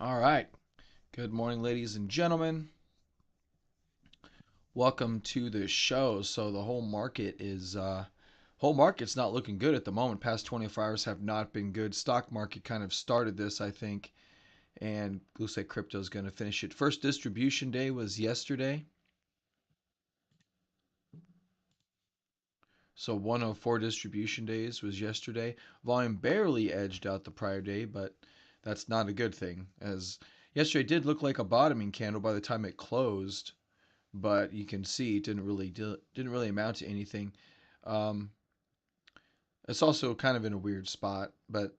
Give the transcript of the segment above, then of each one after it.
All right. Good morning, ladies and gentlemen. Welcome to the show. So the whole market's not looking good at the moment. Past 24 hours have not been good. Stock market kind of started this, I think, and looks like crypto is going to finish it. First distribution day was yesterday. So 104 distribution days was yesterday. Volume barely edged out the prior day, but that's not a good thing, as yesterday did look like a bottoming candle by the time it closed, but you can see it didn't really amount to anything. Um, it's also kind of in a weird spot, but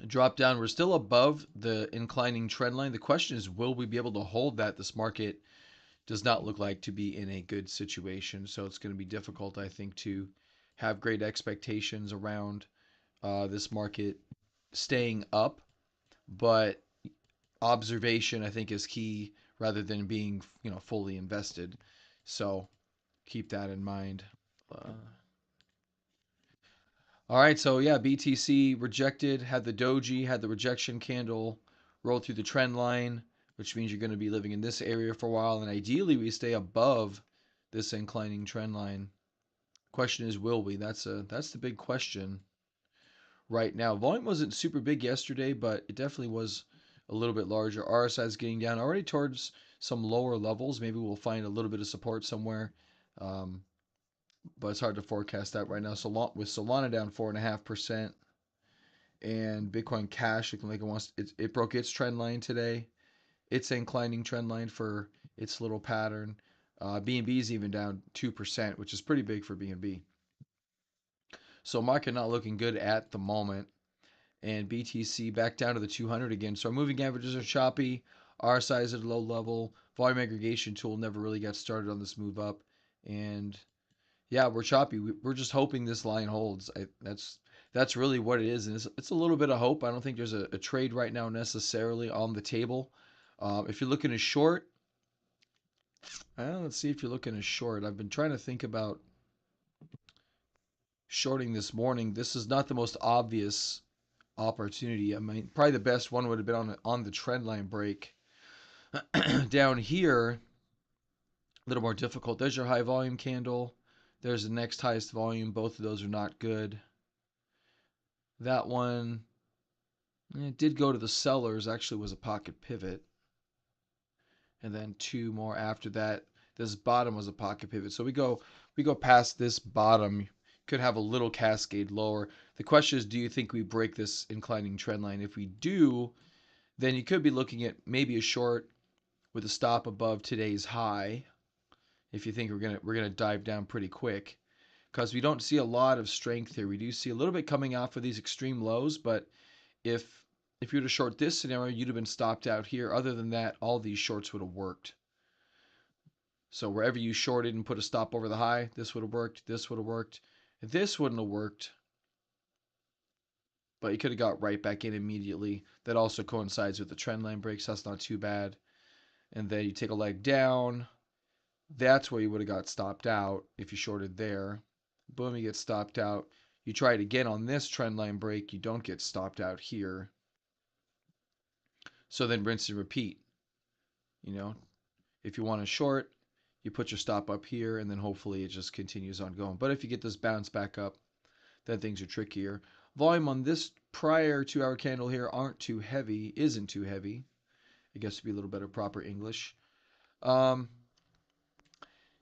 drop down. We're still above the inclining trend line. The question is, will we be able to hold that? This market does not look like to be in a good situation, so it's going to be difficult, I think, to have great expectations around this market staying up. But observation, I think, is key rather than being fully invested. So keep that in mind. All right, so yeah, BTC rejected, had the doji, had the rejection candle roll through the trend line, which means you're going to be living in this area for a while, and ideally we stay above this inclining trend line. Question is, will we? That's the big question right now. Volume wasn't super big yesterday, but it definitely was a little bit larger. RSI is getting down already towards some lower levels. Maybe we'll find a little bit of support somewhere. Um, but it's hard to forecast that right now. So with Solana down 4.5%, and Bitcoin Cash looking like it broke its trend line today. It's inclining trend line for its little pattern. BNB is even down 2%, which is pretty big for BNB. So market not looking good at the moment, and BTC back down to the 200 again. So our moving averages are choppy. RSI is at a low level. Volume aggregation tool never really got started on this move up, and yeah, we're choppy. We're just hoping this line holds. That's really what it is, and it's a little bit of hope. I don't think there's a trade right now necessarily on the table. If you're looking to short, let's see if you're looking to short. I've been trying to think about shorting this morning. This is not the most obvious opportunity. I mean, probably the best one would have been on the trend line break. Down here, a little more difficult. There's your high volume candle. There's the next highest volume. Both of those are not good. That one, it did go to the sellers. Actually, was a pocket pivot, and then two more after that. This bottom was a pocket pivot. So we go past this bottom. Could have a little cascade lower. The question is, do you think we break this inclining trend line? If we do, then you could be looking at maybe a short with a stop above today's high. If you think we're gonna dive down pretty quick, because we don't see a lot of strength here. We do see a little bit coming off of these extreme lows, but if if you were to short this scenario, you'd have been stopped out here. Other than that, all these shorts would have worked. So wherever you shorted and put a stop over the high, this would have worked. This would have worked. This wouldn't have worked, but you could have got right back in immediately. That also coincides with the trend line breaks. So that's not too bad. And then you take a leg down. That's where you would have got stopped out if you shorted there. Boom, you get stopped out. You try it again on this trend line break. You don't get stopped out here. So then rinse and repeat. You know, if you want to short, you put your stop up here, and then hopefully it just continues on going. But if you get this bounce back up, then things are trickier. Volume on this prior 2 hour candle here isn't too heavy. I guess to be a little better proper English. Um,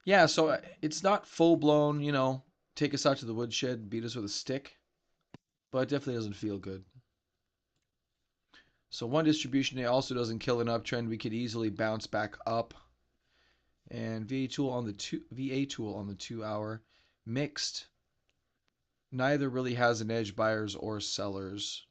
yeah, so it's not full blown, take us out to the woodshed, beat us with a stick, but it definitely doesn't feel good. So one distribution day also doesn't kill an uptrend. We could easily bounce back up. And VA tool on the 2 hour mixed. Neither really has an edge, buyers or sellers.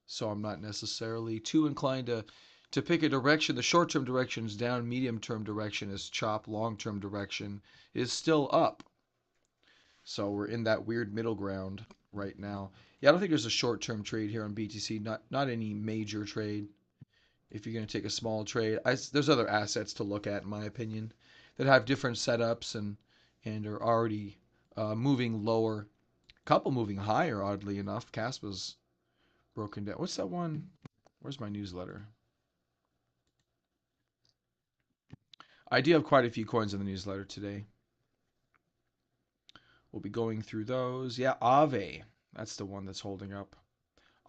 So I'm not necessarily too inclined to pick a direction. The short-term direction is down, medium-term direction is chop, long-term direction is still up. So we're in that weird middle ground right now. Yeah, I don't think there's a short-term trade here on BTC. Not any major trade. If you're going to take a small trade, there's other assets to look at, in my opinion, that have different setups and are already moving lower Couple moving higher, oddly enough. CASP was broken down. What's that one? Where's my newsletter? I do have quite a few coins in the newsletter today. We'll be going through those. Yeah, Aave. That's the one that's holding up.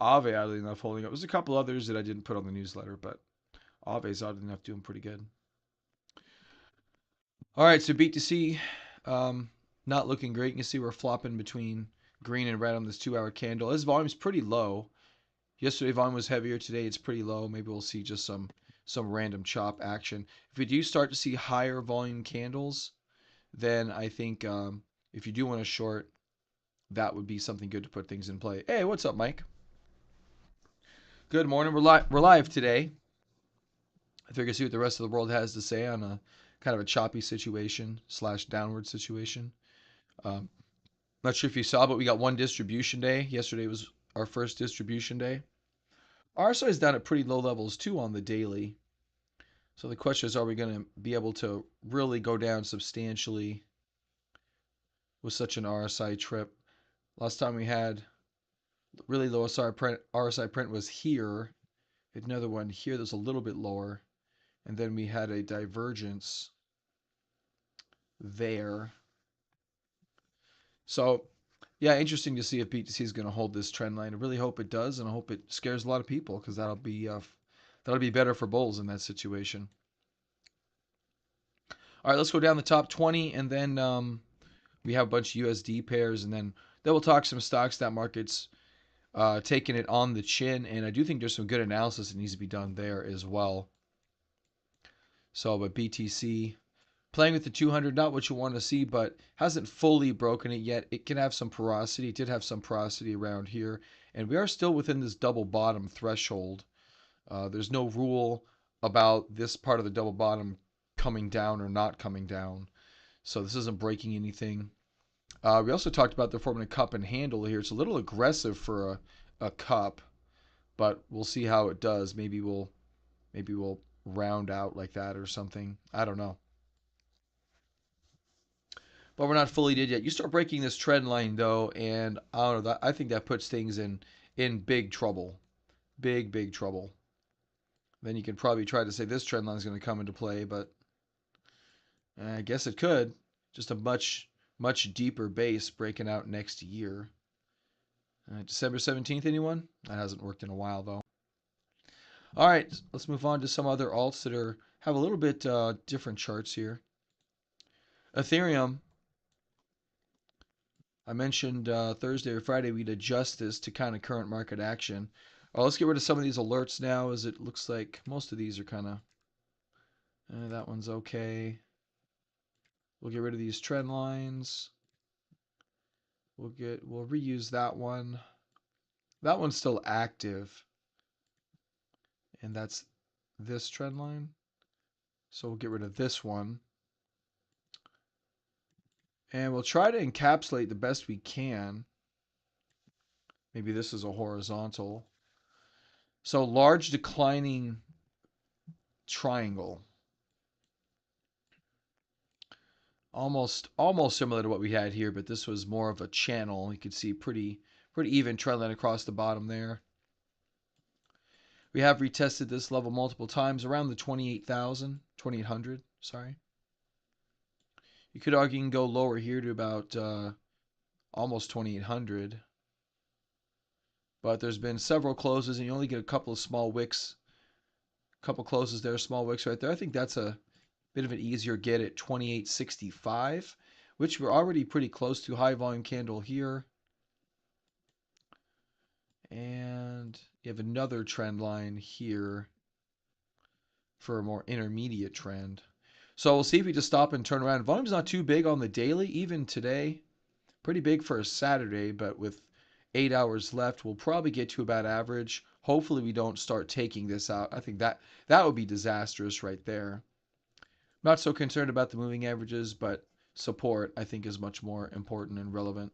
Aave, oddly enough, holding up. There's a couple others that I didn't put on the newsletter, but Aave's oddly enough doing pretty good. All right, so BTC, not looking great. You can see we're flopping between green and red on this 2-hour candle. This volume's pretty low. Yesterday volume was heavier. Today it's pretty low. Maybe we'll see just some random chop action. If we do start to see higher volume candles, then I think if you do want to short, that would be something good to put things in play. Hey, what's up, Mike? Good morning. We're live today. I figure see what the rest of the world has to say on a kind of a choppy situation / downward situation. Not sure if you saw, but we got one distribution day. Yesterday was our first distribution day. RSI is down at pretty low levels too on the daily. So the question is, are we going to be able to really go down substantially with such an RSI trip? Last time we had really low RSI print was here. Another one here that's a little bit lower. And then we had a divergence there. So, yeah, interesting to see if BTC is going to hold this trend line. I really hope it does, and I hope it scares a lot of people because that'll be better for bulls in that situation. All right, let's go down the top 20, and then we have a bunch of USD pairs, and then we'll talk some stocks that market's taking it on the chin, and I do think there's some good analysis that needs to be done there as well. So, but BTC playing with the 200, not what you want to see, but hasn't fully broken it yet. It can have some porosity. It did have some porosity around here, and we are still within this double bottom threshold. There's no rule about this part of the double bottom coming down or not coming down, so this isn't breaking anything. We also talked about the forming a cup and handle here. It's a little aggressive for a cup, but we'll see how it does. Maybe we'll round out like that or something. I don't know. But we're not fully did yet. You start breaking this trend line though, and I don't know. I think that puts things in big trouble, big trouble. Then you can probably try to say this trend line is going to come into play, but I guess it could. Just a much deeper base breaking out next year. December 17th, anyone? That hasn't worked in a while though. All right, let's move on to some other alts that have a little bit different charts here. Ethereum. I mentioned Thursday or Friday we'd adjust this to kind of current market action. Let's get rid of some of these alerts now, as it looks like most of these are kind of. That one's okay. We'll get rid of these trend lines. We'll reuse that one. That one's still active, and that's this trend line. So we'll get rid of this one. And we'll try to encapsulate the best we can. Maybe this is a horizontal. So large declining triangle. Almost similar to what we had here, but this was more of a channel. You could see pretty even trend line across the bottom there. We have retested this level multiple times around the 2800, sorry. You could argue you can go lower here to about almost 2800. But there's been several closes, and you only get a couple of small wicks. Couple closes there, small wicks right there. I think that's a bit of an easier get at 2865, which we're already pretty close to. High volume candle here. And you have another trend line here for a more intermediate trend. So we'll see if we just stop and turn around. Volume's not too big on the daily, even today. Pretty big for a Saturday, but with 8 hours left, we'll probably get to about average. Hopefully we don't start taking this out. I think that would be disastrous right there. Not so concerned about the moving averages, but support I think is much more important and relevant.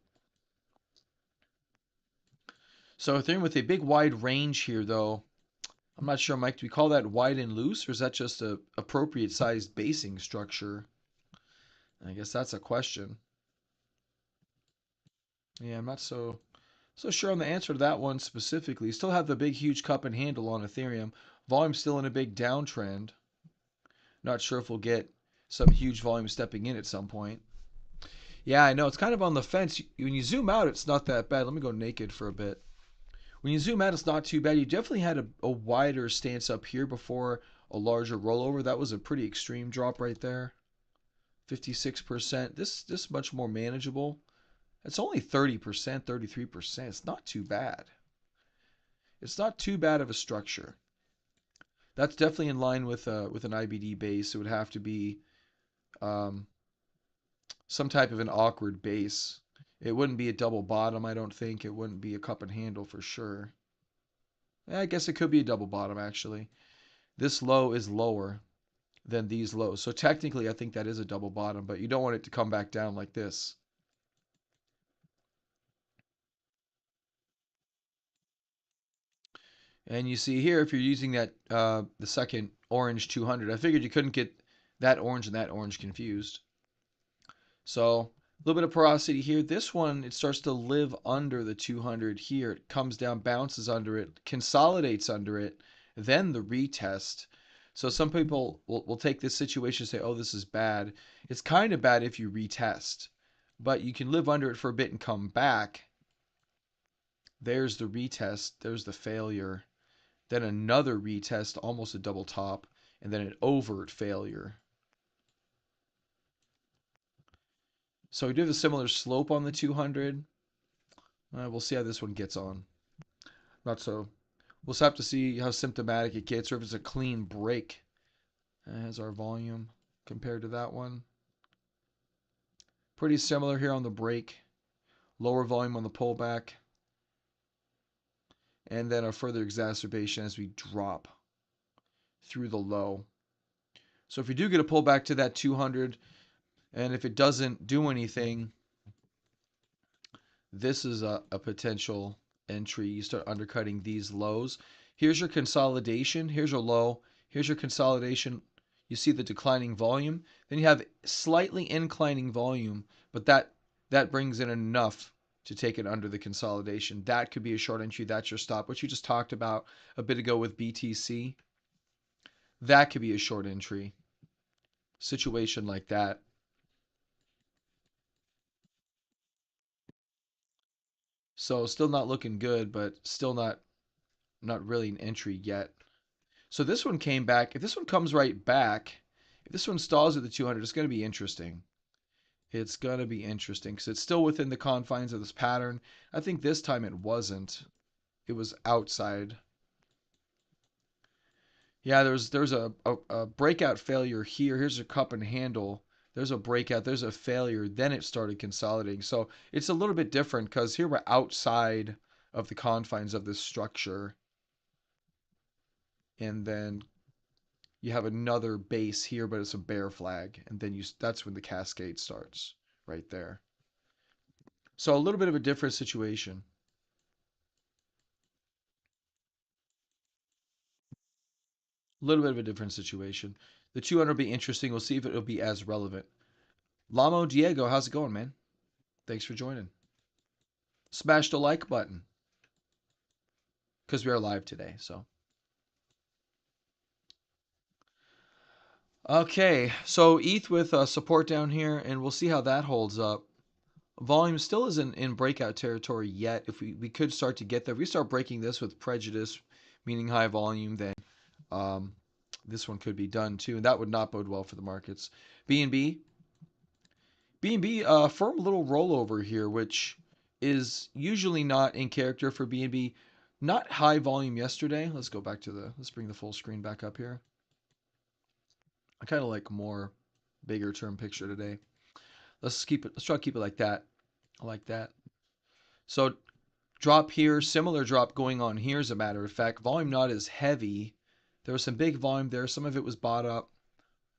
So Ethereum with a big wide range here though. I'm not sure, Mike, do we call that wide and loose, or is that just a appropriate sized basing structure? I guess that's a question. Yeah, I'm not so sure on the answer to that one specifically. Still have the big huge cup and handle on Ethereum. Volume still in a big downtrend. Not sure if we'll get some huge volume stepping in at some point. Yeah, I know it's kind of on the fence. When you zoom out, it's not that bad. Let me go naked for a bit. When you zoom out, it's not too bad. You definitely had a wider stance up here before a larger rollover. That was a pretty extreme drop right there. 56%. This much more manageable. It's only 30%, 33%. It's not too bad. It's not too bad of a structure. That's definitely in line with an IBD base. It would have to be um, some type of an awkward base. It wouldn't be a double bottom, I don't think. It wouldn't be a cup and handle for sure. I guess it could be a double bottom actually. This low is lower than these lows. So technically I think that is a double bottom, but you don't want it to come back down like this. And you see here, if you're using that the second orange 200, I figured you couldn't get that orange and that orange confused. So a little bit of porosity here. This one, it starts to live under the 200 here. It comes down, bounces under it, consolidates under it, then the retest. So some people will take this situation and say, oh, this is bad. It's kind of bad if you retest, but you can live under it for a bit and come back. There's the retest. There's the failure. Then another retest, almost a double top, and then an overt failure. So we do have a similar slope on the 200. We'll see how this one gets on. Not so. We'll have to see how symptomatic it gets or if it's a clean break. As our volume compared to that one. Pretty similar here on the break. Lower volume on the pullback. And then a further exacerbation as we drop through the low. So if you do get a pullback to that 200, and if it doesn't do anything, this is a potential entry. You start undercutting these lows. Here's your consolidation. Here's your low. Here's your consolidation. You see the declining volume. Then you have slightly inclining volume, but that brings in enough to take it under the consolidation. That could be a short entry. That's your stop, which you just talked about a bit ago with BTC. That could be a short entry. Situation like that. So still not looking good, but still not really an entry yet. So this one came back. If this one comes right back, if this one stalls at the 200, it's going to be interesting. It's going to be interesting because it's still within the confines of this pattern. I think this time it wasn't. It was outside. Yeah, there's a breakout failure here. Here's a cup and handle. There's a breakout. There's a failure. Then it started consolidating. So it's a little bit different because here we're outside of the confines of this structure. And then you have another base here, but it's a bear flag, and then that's when the cascade starts right there. So a little bit of a different situation. A little bit of a different situation. The 200 will be interesting. We'll see if it'll be as relevant. Lamo Diego, how's it going, man? Thanks for joining. Smash the like button because we are live today. So okay, so ETH with support down here, and we'll see how that holds up. Volume still isn't in breakout territory yet. If we could start to get there, if we start breaking this with prejudice, meaning high volume, then um, this one could be done too, and that would not bode well for the markets. BNB, BNB, firm little rollover here, which is usually not in character for BNB. Not high volume yesterday. Let's go back to let's bring the full screen back up here. I kind of like more bigger term picture today. Let's try to keep it like that. I like that. So drop here, similar drop going on here as a matter of fact. Volume not as heavy. There was some big volume there. Some of it was bought up,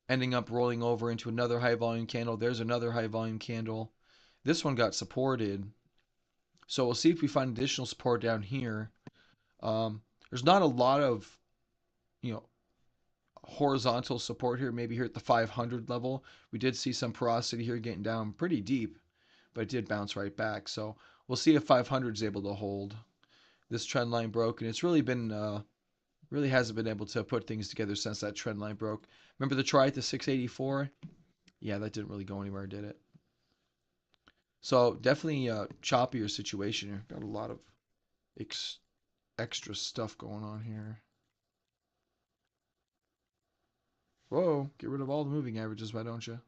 ending up rolling over into another high volume candle. There's another high volume candle. This one got supported. So we'll see if we find additional support down here. There's not a lot of, you know, horizontal support here. Maybe here at the 500 level. We did see some porosity here getting down pretty deep, but it did bounce right back. So We'll see if 500 is able to hold. This trend line broke, and it's really been really hasn't been able to put things together since that trend line broke. Remember the try at the 684? Yeah, that didn't really go anywhere, did it? So definitely a choppier situation here. Got a lot of extra stuff going on here. Whoa, get rid of all the moving averages, why don't you?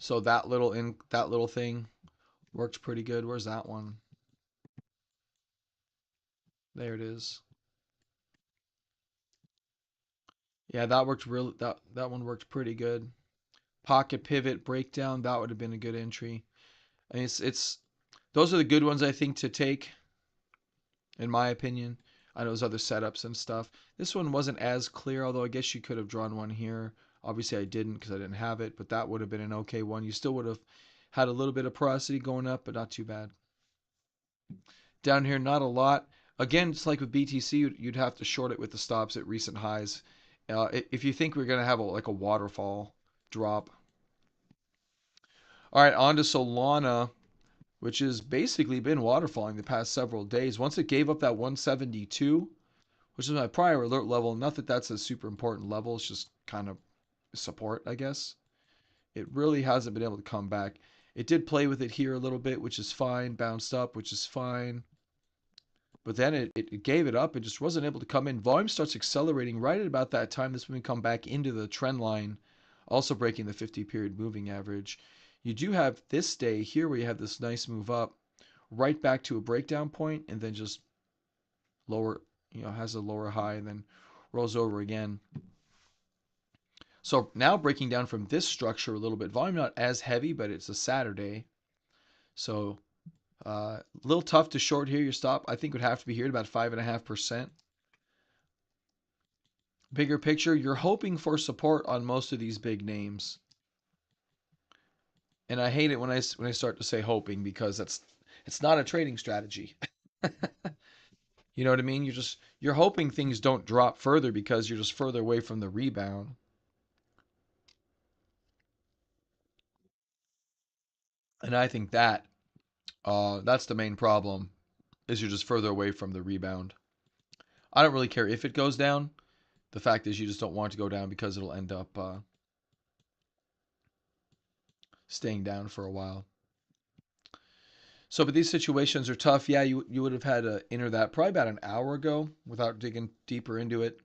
So that little thing worked pretty good. Where's that one? There it is. Yeah, that worked real that one worked pretty good. Pocket pivot breakdown, that would have been a good entry. I mean, it's those are the good ones I think to take, in my opinion. I know there's other setups and stuff. This one wasn't as clear, although I guess you could have drawn one here. Obviously, I didn't because I didn't have it, but that would have been an okay one. You still would have had a little bit of porosity going up, but not too bad. Down here, not a lot. Again, it's like with BTC, you'd have to short it with the stops at recent highs. If you think we're going to have like a waterfall drop. All right, on to Solana, which has basically been waterfalling the past several days. Once it gave up that 172, which is my prior alert level, not that that's a super important level, it's just kind of support, I guess. It really hasn't been able to come back. It did play with it here a little bit, which is fine, bounced up, which is fine. But then it gave it up. It just wasn't able to come in. Volume starts accelerating right at about that time. This when we come back into the trend line, also breaking the 50-period moving average. You do have this day here where you have this nice move up, right back to a breakdown point, and then just lower, has a lower high and then rolls over again. So now breaking down from this structure a little bit. Volume not as heavy, but it's a Saturday. So a little tough to short here. Your stop, I think, would have to be here at about 5.5%. Bigger picture, you're hoping for support on most of these big names. And I hate it when I start to say hoping because it's not a trading strategy. You know what I mean? You're hoping things don't drop further because you're just further away from the rebound. And I think that's the main problem is you're just further away from the rebound. I don't really care if it goes down. The fact is you just don't want it to go down because it'll end up staying down for a while. So, but these situations are tough. Yeah, you would have had to enter that probably about an hour ago without digging deeper into it.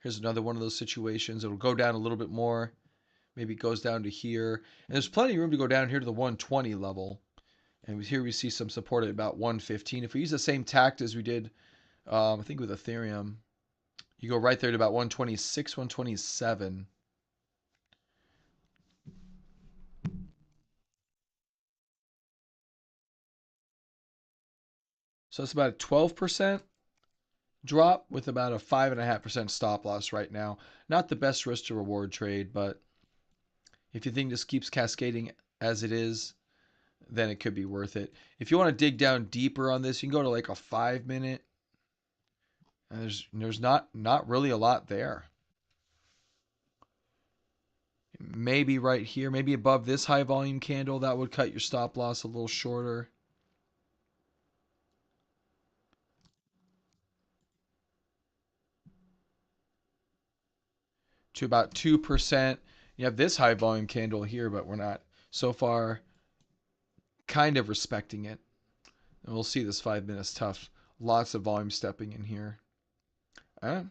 Here's another one of those situations. It'll go down a little bit more. Maybe it goes down to here. And there's plenty of room to go down here to the 120 level. And here we see some support at about 115. If we use the same tact as we did, I think with Ethereum, you go right there to about 126, 127. So it's about a 12% drop with about a 5.5% stop loss right now. Not the best risk to reward trade, but if you think this keeps cascading as it is, then it could be worth it. If you want to dig down deeper on this, you can go to like a 5 minute. And there's not really a lot there. Maybe right here, maybe above this high volume candle, that would cut your stop loss a little shorter. To about 2%. You have this high volume candle here, but we're not so far kind of respecting it. And we'll see this 5 minutes tough. Lots of volume stepping in here. I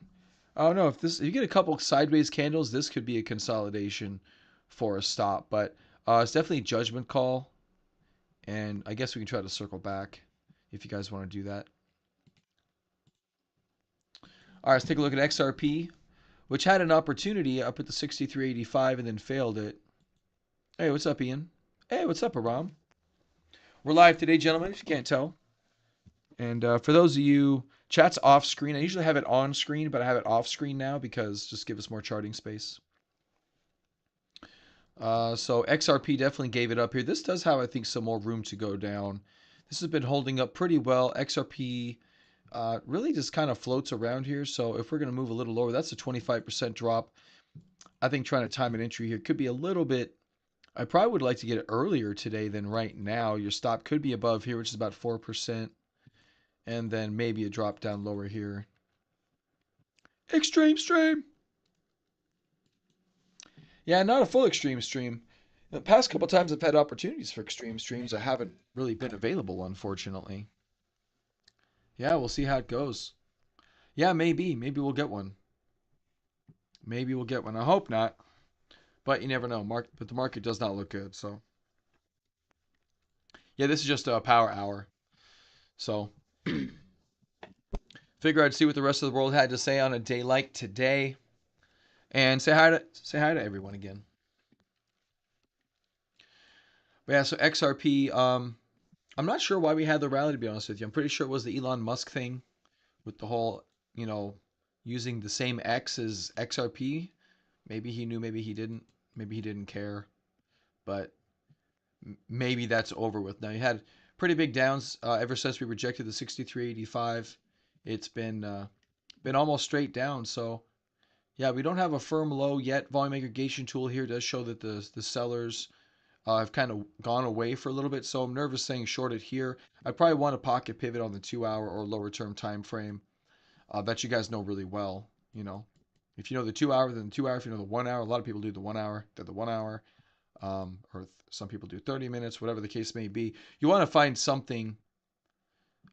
don't know if you get a couple sideways candles, this could be a consolidation for a stop, but it's definitely a judgment call. And I guess we can try to circle back if you guys want to do that. All right, let's take a look at XRP, which had an opportunity up at the 63.85 and then failed it. Hey, what's up, Ian? Hey, what's up, Aram? We're live today, gentlemen, if you can't tell. And for those of you, chat's off screen. I usually have it on screen, but I have it off screen now because just give us more charting space. So XRP definitely gave it up here. This does have, I think, some more room to go down. This has been holding up pretty well. XRP really just kind of floats around here. So if we're going to move a little lower, that's a 25% drop. I think trying to time an entry here could be a little bit I probably would like to get it earlier today than right now. Your stop could be above here, which is about 4%, and then maybe a drop down lower here. Extreme stream. Yeah, not a full extreme stream. The past couple times I've had opportunities for extreme streams that haven't really been available, unfortunately. Yeah, we'll see how it goes. Yeah, maybe. Maybe we'll get one. Maybe we'll get one. I hope not, but you never know. But the market does not look good. So yeah, this is just a power hour. So figure I'd see what the rest of the world had to say on a day like today, and say hi to everyone again. But yeah, so XRP. I'm not sure why we had the rally, to be honest with you. I'm pretty sure it was the Elon Musk thing with the whole, you know, using the same X as XRP. Maybe he knew, maybe he didn't. Maybe he didn't care, but maybe that's over with now. You had pretty big downs ever since we rejected the 63.85. It's been almost straight down. So yeah, we don't have a firm low yet. Volume aggregation tool here does show that the sellers have kind of gone away for a little bit. So I'm nervous saying short it here. I probably want a pocket pivot on the 2 hour or lower term time frame that you guys know really well. You know, if you know the 2 hour, then the 2 hour. If you know the 1 hour, a lot of people do the 1 hour. They're the 1 hour. Or some people do 30 minutes, whatever the case may be. You want to find something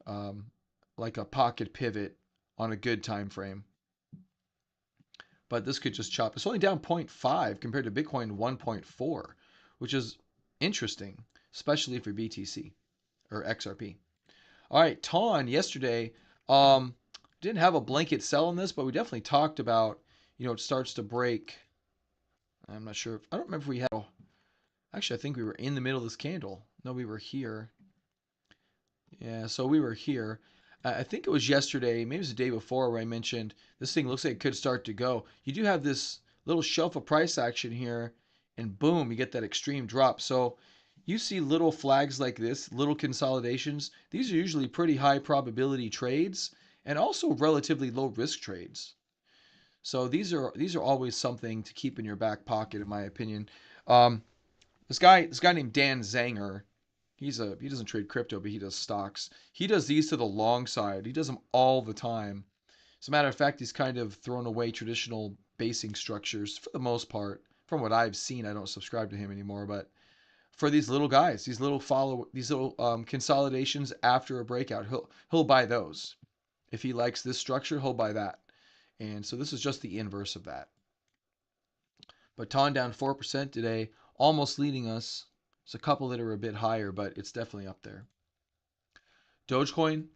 um, like a pocket pivot on a good time frame. But this could just chop. It's only down 0.5 compared to Bitcoin 1.4, which is interesting, especially for BTC or XRP. All right, TON yesterday didn't have a blanket sell on this, but we definitely talked about, it starts to break. I'm not sure. I don't remember if we had. Actually, I think we were in the middle of this candle. No, we were here. Yeah, so we were here. I think it was yesterday, maybe it was the day before, where I mentioned this thing looks like it could start to go. You do have this little shelf of price action here, and boom, you get that extreme drop. So you see little flags like this, little consolidations. These are usually pretty high probability trades and also relatively low risk trades. So these are always something to keep in your back pocket, in my opinion. Um, this guy named Dan Zanger, he doesn't trade crypto, but he does stocks. He does these to the long side. He does them all the time. As a matter of fact, he's kind of thrown away traditional basing structures for the most part. From what I've seen, I don't subscribe to him anymore. But for these little guys, these little consolidations after a breakout, he'll buy those. If he likes this structure, he'll buy that. And so this is just the inverse of that. But TON down 4% today, almost leading us. There's a couple that are a bit higher, but it's definitely up there. Dogecoin,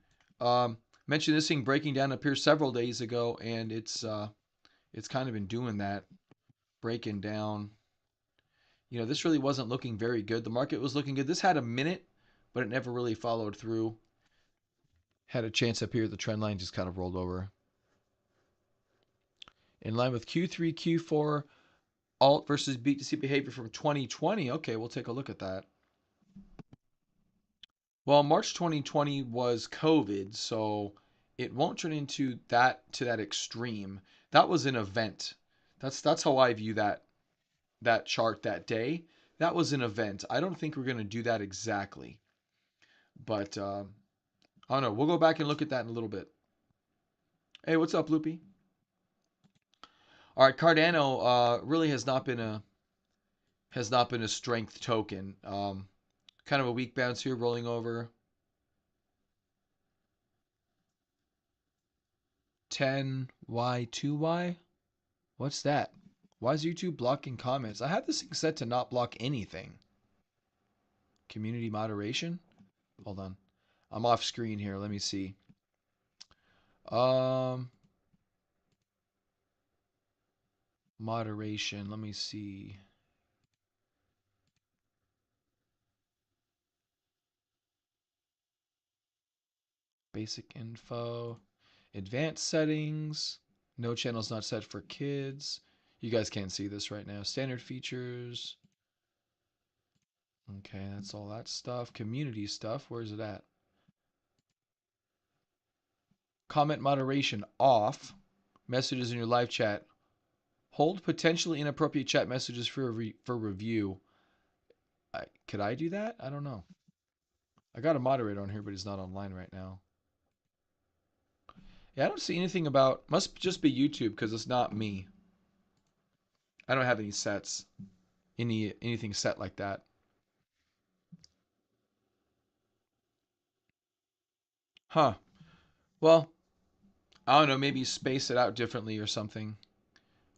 mentioned this thing breaking down up here several days ago, and it's kind of been doing that, breaking down. This really wasn't looking very good. The market was looking good. This had a minute, but it never really followed through. Had a chance up here. The trend line just kind of rolled over. In line with Q3, Q4, alt versus BTC behavior from 2020. Okay, we'll take a look at that. Well, March 2020 was COVID, so it won't turn into that to that extreme. That was an event. That's how I view that chart that day. That was an event. I don't think we're going to do that exactly. But I don't know. We'll go back and look at that in a little bit. Hey, what's up, Loopy? All right, Cardano really has not been a strength token. Kind of a weak bounce here, rolling over. 10Y2Y? What's that? Why is YouTube blocking comments? I have this thing set to not block anything. Community moderation? Hold on. I'm off screen here. Let me see. Moderation. Let me see. Basic info. Advanced settings. No channels not set for kids. You guys can't see this right now. Standard features. Okay, that's all that stuff. Community stuff. Where's it at? Comment moderation off. Messages in your live chat. Hold potentially inappropriate chat messages for review. Could I do that? I don't know. I got a moderator on here, but he's not online right now. Yeah, I don't see anything about. Must just be YouTube because it's not me. I don't have any sets, anything set like that. Huh. Well, I don't know. Maybe space it out differently or something.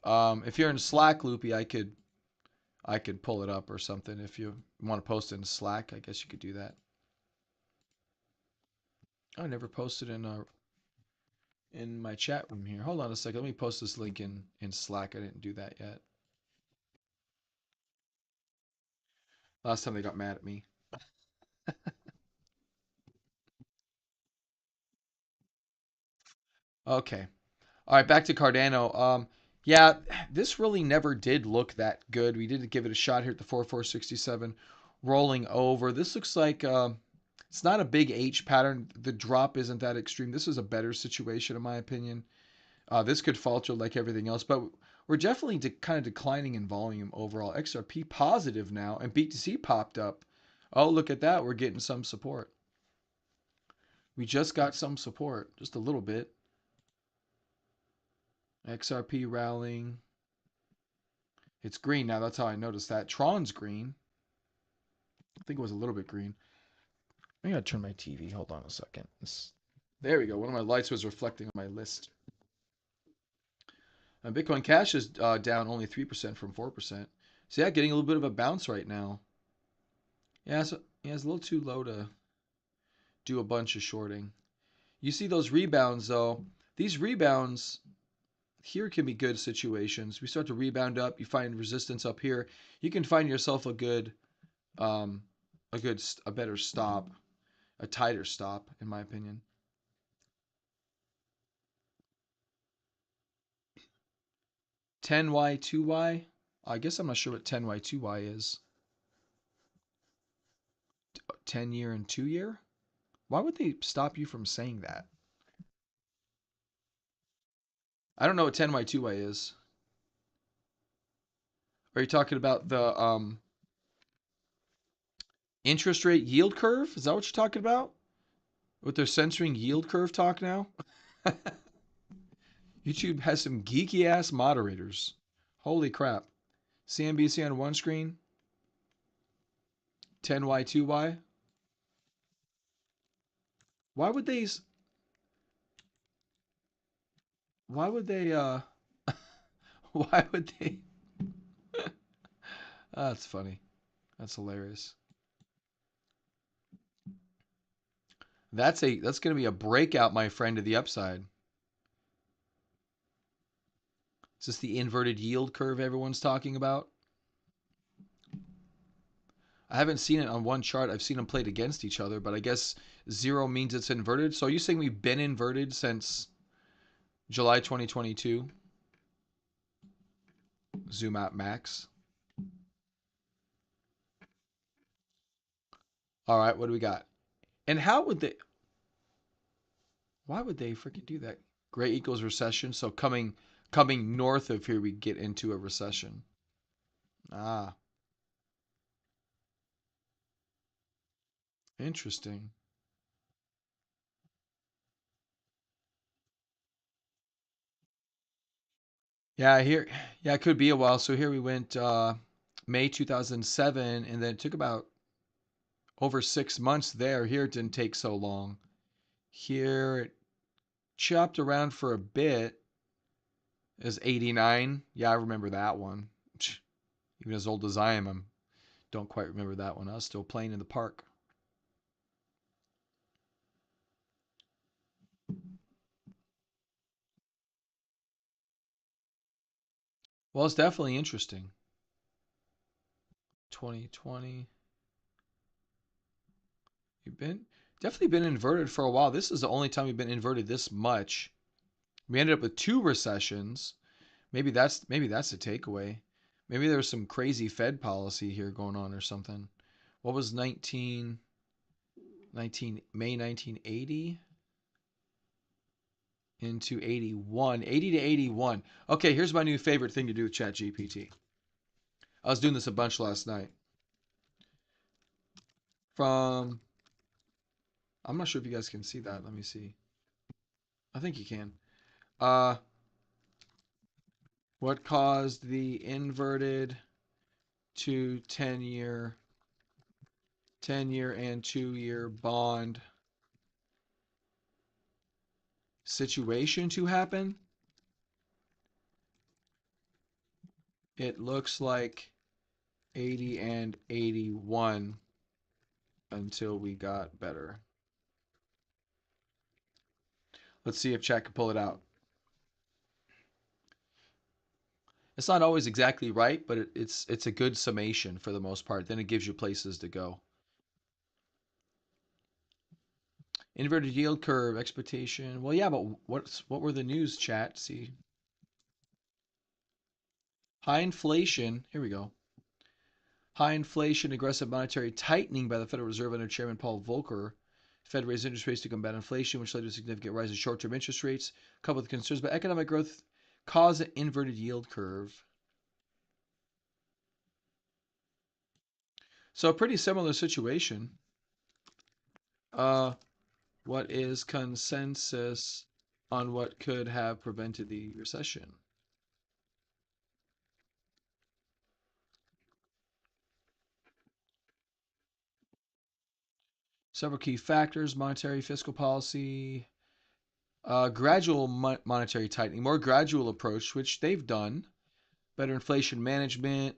If you're in Slack, Loopy, I could pull it up or something. If you want to post it in Slack, I guess you could do that. I never posted in my chat room here. Hold on a second. Let me post this link in Slack. I didn't do that yet. Last time they got mad at me. Okay. All right, back to Cardano. Yeah, this really never did look that good. We did give it a shot here at the 4467, rolling over. This looks like it's not a big H pattern. The drop isn't that extreme. This is a better situation, in my opinion. This could falter like everything else, but we're definitely kind of declining in volume overall. XRP positive now, and BTC popped up. Oh, look at that. We're getting some support. We just got some support, just a little bit. XRP rallying. It's green now. That's how I noticed that. Tron's green. I think it was a little bit green. I gotta turn my TV. Hold on a second. There we go. One of my lights was reflecting on my list. Bitcoin Cash is down only 3% from 4%. So yeah, getting a little bit of a bounce right now. Yeah, it's a little too low to do a bunch of shorting. You see those rebounds though. These rebounds here can be good situations. We start to rebound up. You find resistance up here. You can find yourself um, a better stop, a tighter stop, in my opinion. 10Y, 2Y. I guess I'm not sure what 10Y, 2Y is. 10 year and 2 year? Why would they stop you from saying that? I don't know what 10Y, 2Y is. Are you talking about the interest rate yield curve? Is that what you're talking about? What they're censoring yield curve talk now? YouTube has some geeky ass moderators. Holy crap. CNBC on one screen, 10Y, 2Y. Why would they why would they why would they that's funny. That's hilarious. That's going to be a breakout, my friend, to the upside. Is this the inverted yield curve everyone's talking about? I haven't seen it on one chart. I've seen them played against each other, but I guess zero means it's inverted. So are you saying we've been inverted since July 2022? Zoom out max. All right, what do we got? And how would they? Why would they freaking do that? Gray equals recession. So coming north of here, we get into a recession. Ah, interesting. Yeah, here, yeah, it could be a while. So here we went May 2007, and then it took about over 6 months there. Here it didn't take so long. Here it chopped around for a bit. Is 89. Yeah, I remember that one. Even as old as I am, I don't quite remember that one. I was still playing in the park. Well, it's definitely interesting. 2020. You've definitely been inverted for a while. This is the only time we've been inverted this much. We ended up with 2 recessions. Maybe that's the takeaway. Maybe there was some crazy Fed policy here going on or something. What was May 1980 into 81, 80 to 81. Okay, here's my new favorite thing to do with ChatGPT. I was doing this a bunch last night. from, I'm not sure if you guys can see that. Let me see. I think you can. Uh, what caused the inverted to 10-year and 2-year bond situation to happen? It looks like 80 and 81 until we got better. Let's see if chat can pull it out. It's not always exactly right, but it's a good summation for the most part. Then it gives you places to go. Inverted yield curve expectation. Well, yeah, but what were the news, chat? See, high inflation. Here we go. High inflation, aggressive monetary tightening by the Federal Reserve under Chairman Paul Volcker. Fed raised interest rates to combat inflation, which led to a significant rise in short-term interest rates, coupled with concerns about economic growth, caused an inverted yield curve. So a pretty similar situation. What is consensus on what could have prevented the recession? Several key factors: monetary, fiscal policy, gradual monetary tightening, more gradual approach, which they've done. Better inflation management.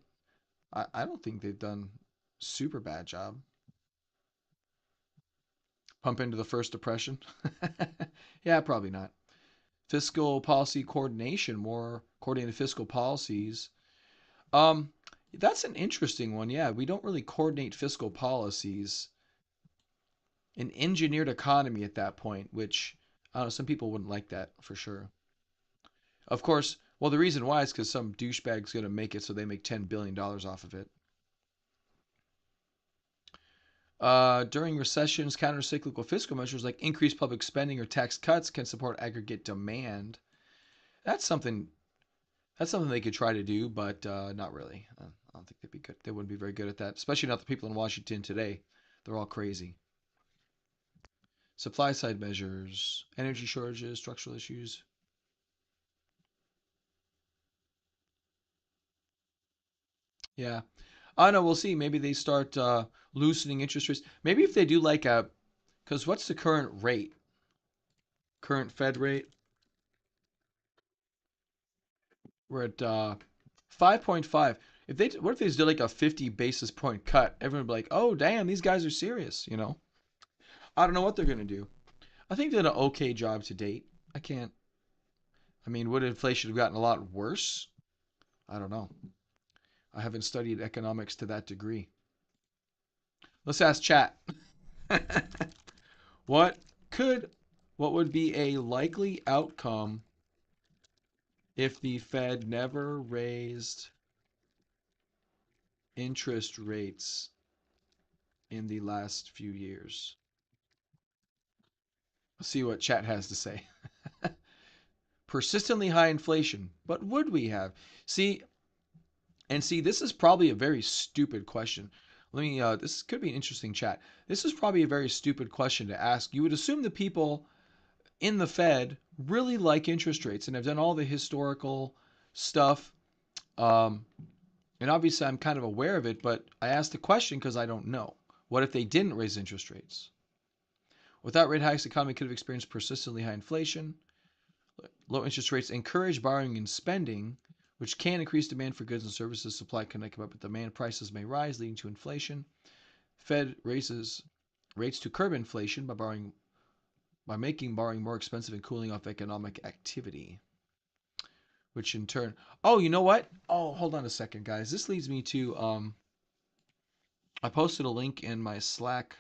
I don't think they've done super bad job. Pump into the first depression. Yeah, probably not. Fiscal policy coordination, more coordinated fiscal policies. Um, that's an interesting one. Yeah, we don't really coordinate fiscal policies. An engineered economy at that point, which I don't know, some people wouldn't like that for sure. Of course, well, the reason why is because some douchebag's going to make it so they make $10 billion off of it. During recessions, counter-cyclical fiscal measures like increased public spending or tax cuts can support aggregate demand. That's something. That's something they could try to do, but not really. I don't think they'd be good. They wouldn't be very good at that, especially not the people in Washington today. They're all crazy. Supply side measures, energy shortages, structural issues. Yeah. I don't know. We'll see. Maybe they start loosening interest rates. Maybe if they do like a, because what's the current rate? Current Fed rate? We're at 5.5. If they, what if they just did like a 50 basis point cut? Everyone would be like, oh, damn, these guys are serious, you know? I don't know what they're going to do. I think they did an okay job to date. I can't, I mean, would inflation have gotten a lot worse? I don't know. I haven't studied economics to that degree. Let's ask chat. What could, what would be a likely outcome if the Fed never raised interest rates in the last few years? Let's see what chat has to say. Persistently high inflation, but would we have? See, this is probably a very stupid question. Let me, this could be an interesting chat. This is probably a very stupid question to ask. You would assume the people in the Fed really like interest rates and have done all the historical stuff. Um, and obviously, I'm kind of aware of it, but I asked the question because I don't know. What if they didn't raise interest rates? Without rate hikes, the economy could have experienced persistently high inflation. Low interest rates encourage borrowing and spending, which can increase demand for goods and services. Supply can keep up with demand. Prices may rise, leading to inflation. Fed raises rates to curb inflation by making borrowing more expensive and cooling off economic activity, which in turn, oh, you know what? Oh, hold on a second, guys. This leads me to I posted a link in my Slack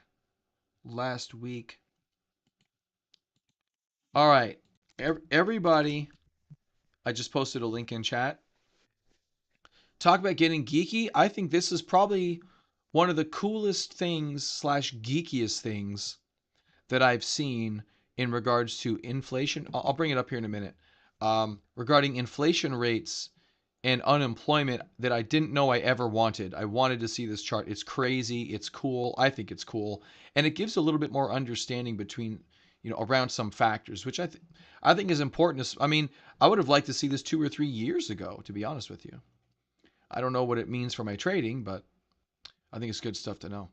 last week. All right, everybody, I just posted a link in chat. Talk about getting geeky. I think this is probably one of the coolest things slash geekiest things that I've seen in regards to inflation. I'll bring it up here in a minute. Regarding inflation rates and unemployment that I didn't know I ever wanted. I wanted to see this chart. It's crazy. It's cool. I think it's cool. And it gives a little bit more understanding between, around some factors, which I think is important. I mean, I would have liked to see this 2 or 3 years ago, to be honest with you. I don't know what it means for my trading, but I think it's good stuff to know.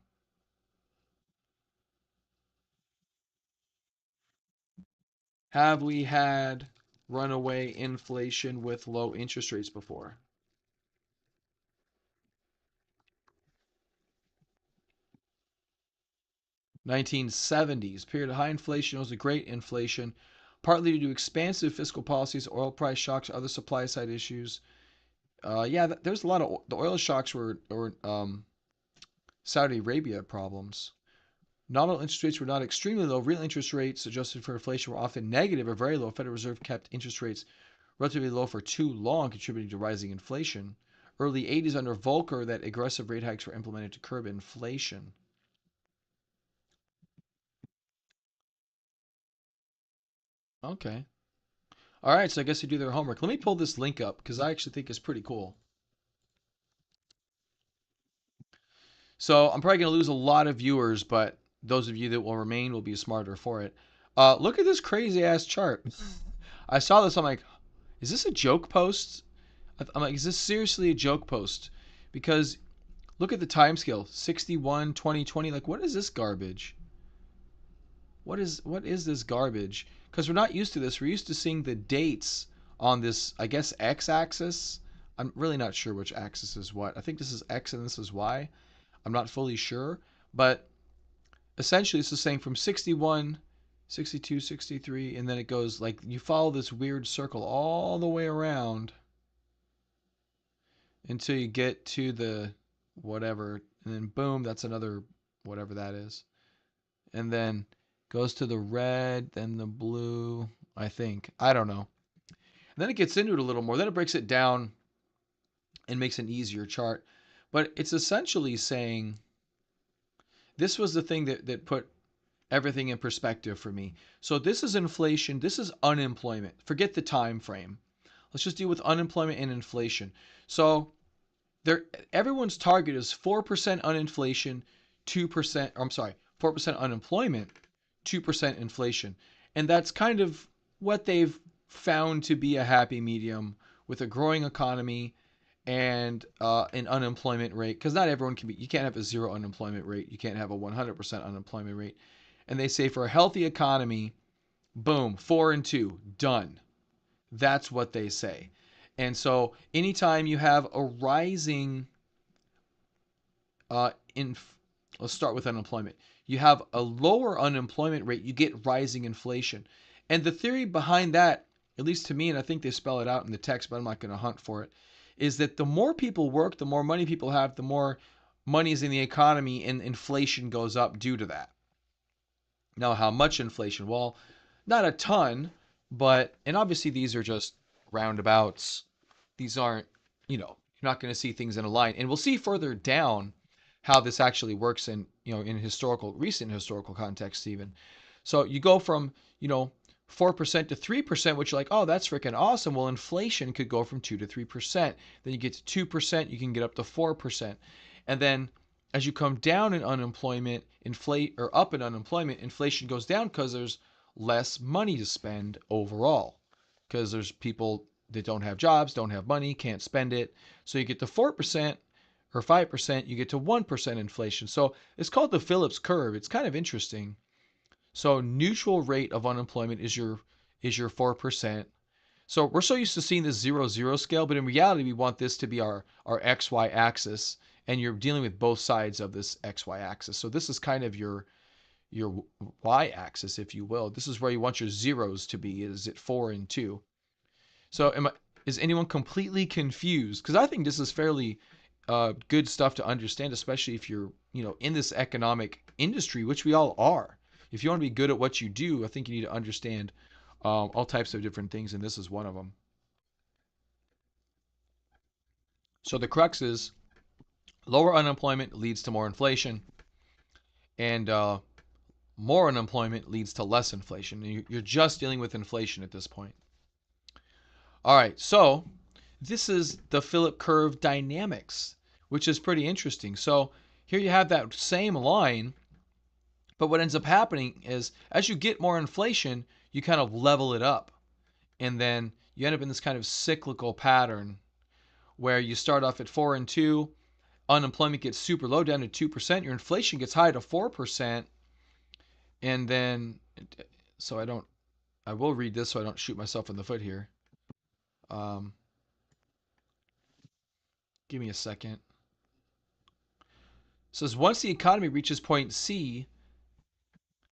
Have we had runaway inflation with low interest rates before? 1970s, period of high inflation was a great inflation, partly due to expansive fiscal policies, oil price shocks, other supply side issues. Yeah, there's a lot of the oil shocks were Saudi Arabia problems. Nominal interest rates were not extremely low. Real interest rates adjusted for inflation were often negative or very low. Federal Reserve kept interest rates relatively low for too long, contributing to rising inflation. Early 80s under Volcker, that aggressive rate hikes were implemented to curb inflation. Okay. All right, so I guess they do their homework. Let me pull this link up because I actually think it's pretty cool. So I'm probably going to lose a lot of viewers, but those of you that will remain will be smarter for it. Look at this crazy ass chart. I saw this. I'm like, is this a joke post? I'm like, is this seriously a joke post? Because look at the time scale, 61, 2020. Like, what is this garbage? What is this garbage? Because we're not used to this. We're used to seeing the dates on this, I guess, x-axis. I'm really not sure which axis is what. I think this is x and this is y. I'm not fully sure, but essentially it's the same from 61, 62, 63, and then it goes like you follow this weird circle all the way around until you get to the whatever, and then boom, that's another whatever that is. And then goes to the red, then the blue, I think. I don't know. And then it gets into it a little more. Then it breaks it down and makes an easier chart. But it's essentially saying this was the thing that put everything in perspective for me. So this is inflation, this is unemployment. Forget the time frame. Let's just deal with unemployment and inflation. So there everyone's target is 4% uninflation, 2%, or I'm sorry, 4% unemployment, 2% inflation. And that's kind of what they've found to be a happy medium with a growing economy and an unemployment rate. Because not everyone can be, you can't have a zero unemployment rate. You can't have a 100% unemployment rate. And they say for a healthy economy, boom, 4 and 2, done. That's what they say. And so anytime you have a rising in let's start with unemployment. You have a lower unemployment rate, you get rising inflation. And the theory behind that, at least to me, and I think they spell it out in the text, but I'm not going to hunt for it, is that the more people work, the more money people have, the more money is in the economy and inflation goes up due to that. Now, how much inflation? Well, not a ton, but, and obviously these are just roundabouts. These aren't, you're not going to see things in a line. And we'll see further down how this actually works in, in recent historical context even. So you go from, 4% to 3%, which you're like, oh, that's freaking awesome. Well, inflation could go from 2 to 3%. Then you get to 2%, you can get up to 4%. And then as you come down in unemployment, up in unemployment, inflation goes down because there's less money to spend overall. Because there's people that don't have jobs, don't have money, can't spend it. So you get to 4% or 5%, you get to 1% inflation. So it's called the Phillips curve. It's kind of interesting. So neutral rate of unemployment is your 4%. So we're so used to seeing this 0-0 scale, but in reality, we want this to be our XY axis, and you're dealing with both sides of this XY axis. So this is kind of your Y axis, if you will. This is where you want your zeros to be, is at 4 and 2. So is anyone completely confused? Because I think this is fairly good stuff to understand, especially if you're, in this economic industry, which we all are. If you want to be good at what you do, I think you need to understand all types of different things, and this is one of them. So the crux is lower unemployment leads to more inflation, and more unemployment leads to less inflation. You're just dealing with inflation at this point. All right, so This is the Philip curve dynamics, which is pretty interesting. So here you have that same line, but what ends up happening is as you get more inflation, you kind of level it up. And then you end up in this kind of cyclical pattern where you start off at 4 and 2, unemployment gets super low down to 2%, your inflation gets high to 4%, and then so I will read this so I don't shoot myself in the foot here. Um, give me a second. It says once the economy reaches point C,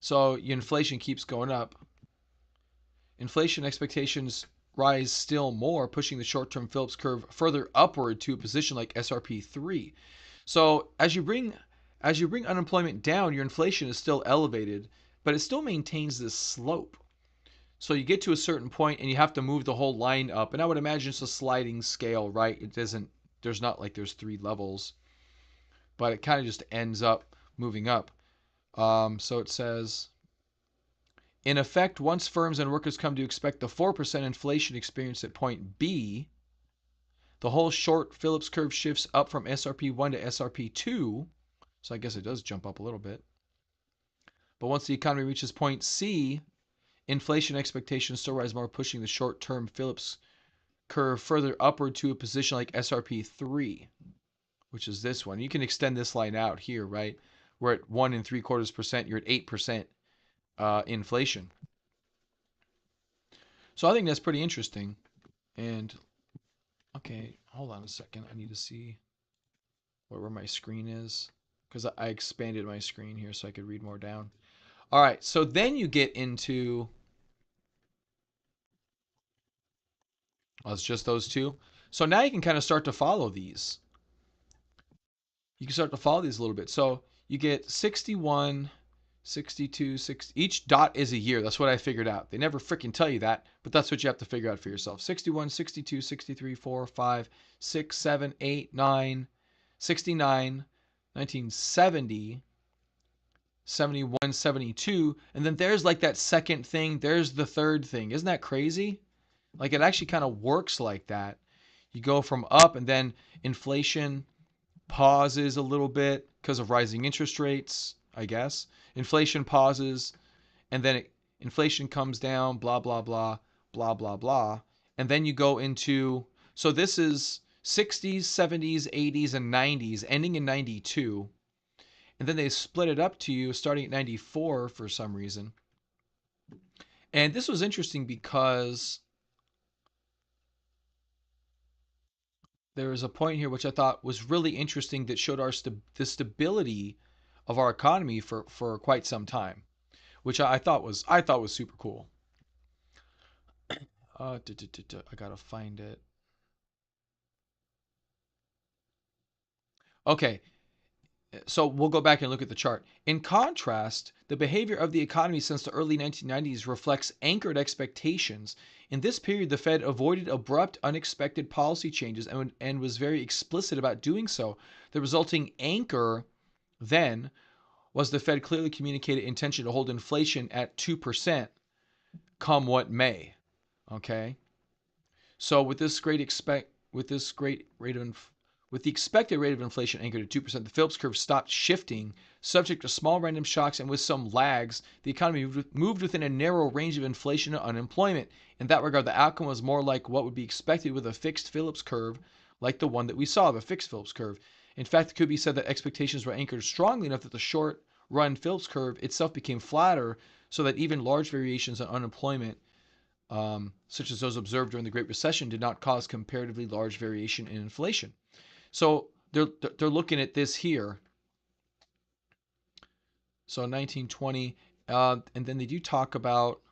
so your inflation keeps going up, inflation expectations rise still more, pushing the short-term Phillips curve further upward to a position like SRP 3. So as you bring unemployment down, your inflation is still elevated, but it still maintains this slope. So you get to a certain point and you have to move the whole line up. And I would imagine it's a sliding scale, right? It doesn't, there's not like there's three levels, but it kind of just ends up moving up. So it says, in effect, once firms and workers come to expect the 4% inflation experienced at point B, the whole short Phillips curve shifts up from SRP1 to SRP2. So I guess it does jump up a little bit. But once the economy reaches point C, inflation expectations still rise more, pushing the short-term Phillips curve further upward to a position like SRP3, which is this one. You can extend this line out here, right? We're at 1.75%. You're at 8% inflation. So I think that's pretty interesting. And okay, hold on a second. I need to see where my screen is because I expanded my screen here so I could read more down. All right, so then you get into, well, it's just those two. So now you can kind of start to follow these. You can start to follow these a little bit. So you get 61, 62, 60. Each dot is a year. That's what I figured out. They never freaking tell you that, but that's what you have to figure out for yourself. 61, 62, 63, 4, 5, 6, 7, 8, 9, 69, 1970, 71, 72, and then there's like that second thing, there's the third thing. Isn't that crazy? Like it actually kind of works like that. You go from up and then inflation pauses a little bit because of rising interest rates, I guess. Inflation pauses and then inflation comes down, blah, blah, blah, blah, blah, blah. And then you go into, so this is 60s, 70s, 80s, and 90s, ending in 92. And then they split it up to you starting at 94 for some reason. And this was interesting because there was a point here which I thought was really interesting that showed the stability of our economy for quite some time, which I thought was super cool. I gotta find it. Okay, so we'll go back and look at the chart. In contrast, the behavior of the economy since the early 1990s reflects anchored expectations. In this period, the Fed avoided abrupt, unexpected policy changes and was very explicit about doing so. The resulting anchor then was the Fed clearly communicated intention to hold inflation at 2% come what may. Okay? So with this great rate of with the expected rate of inflation anchored at 2%, the Phillips curve stopped shifting, subject to small random shocks and with some lags. The economy moved within a narrow range of inflation and unemployment. In that regard, the outcome was more like what would be expected with a fixed Phillips curve, like the one that we saw, the fixed Phillips curve. In fact, it could be said that expectations were anchored strongly enough that the short run Phillips curve itself became flatter, so that even large variations in unemployment such as those observed during the Great Recession, did not cause comparatively large variation in inflation. So they're looking at this here. So 1920, and then they do talk about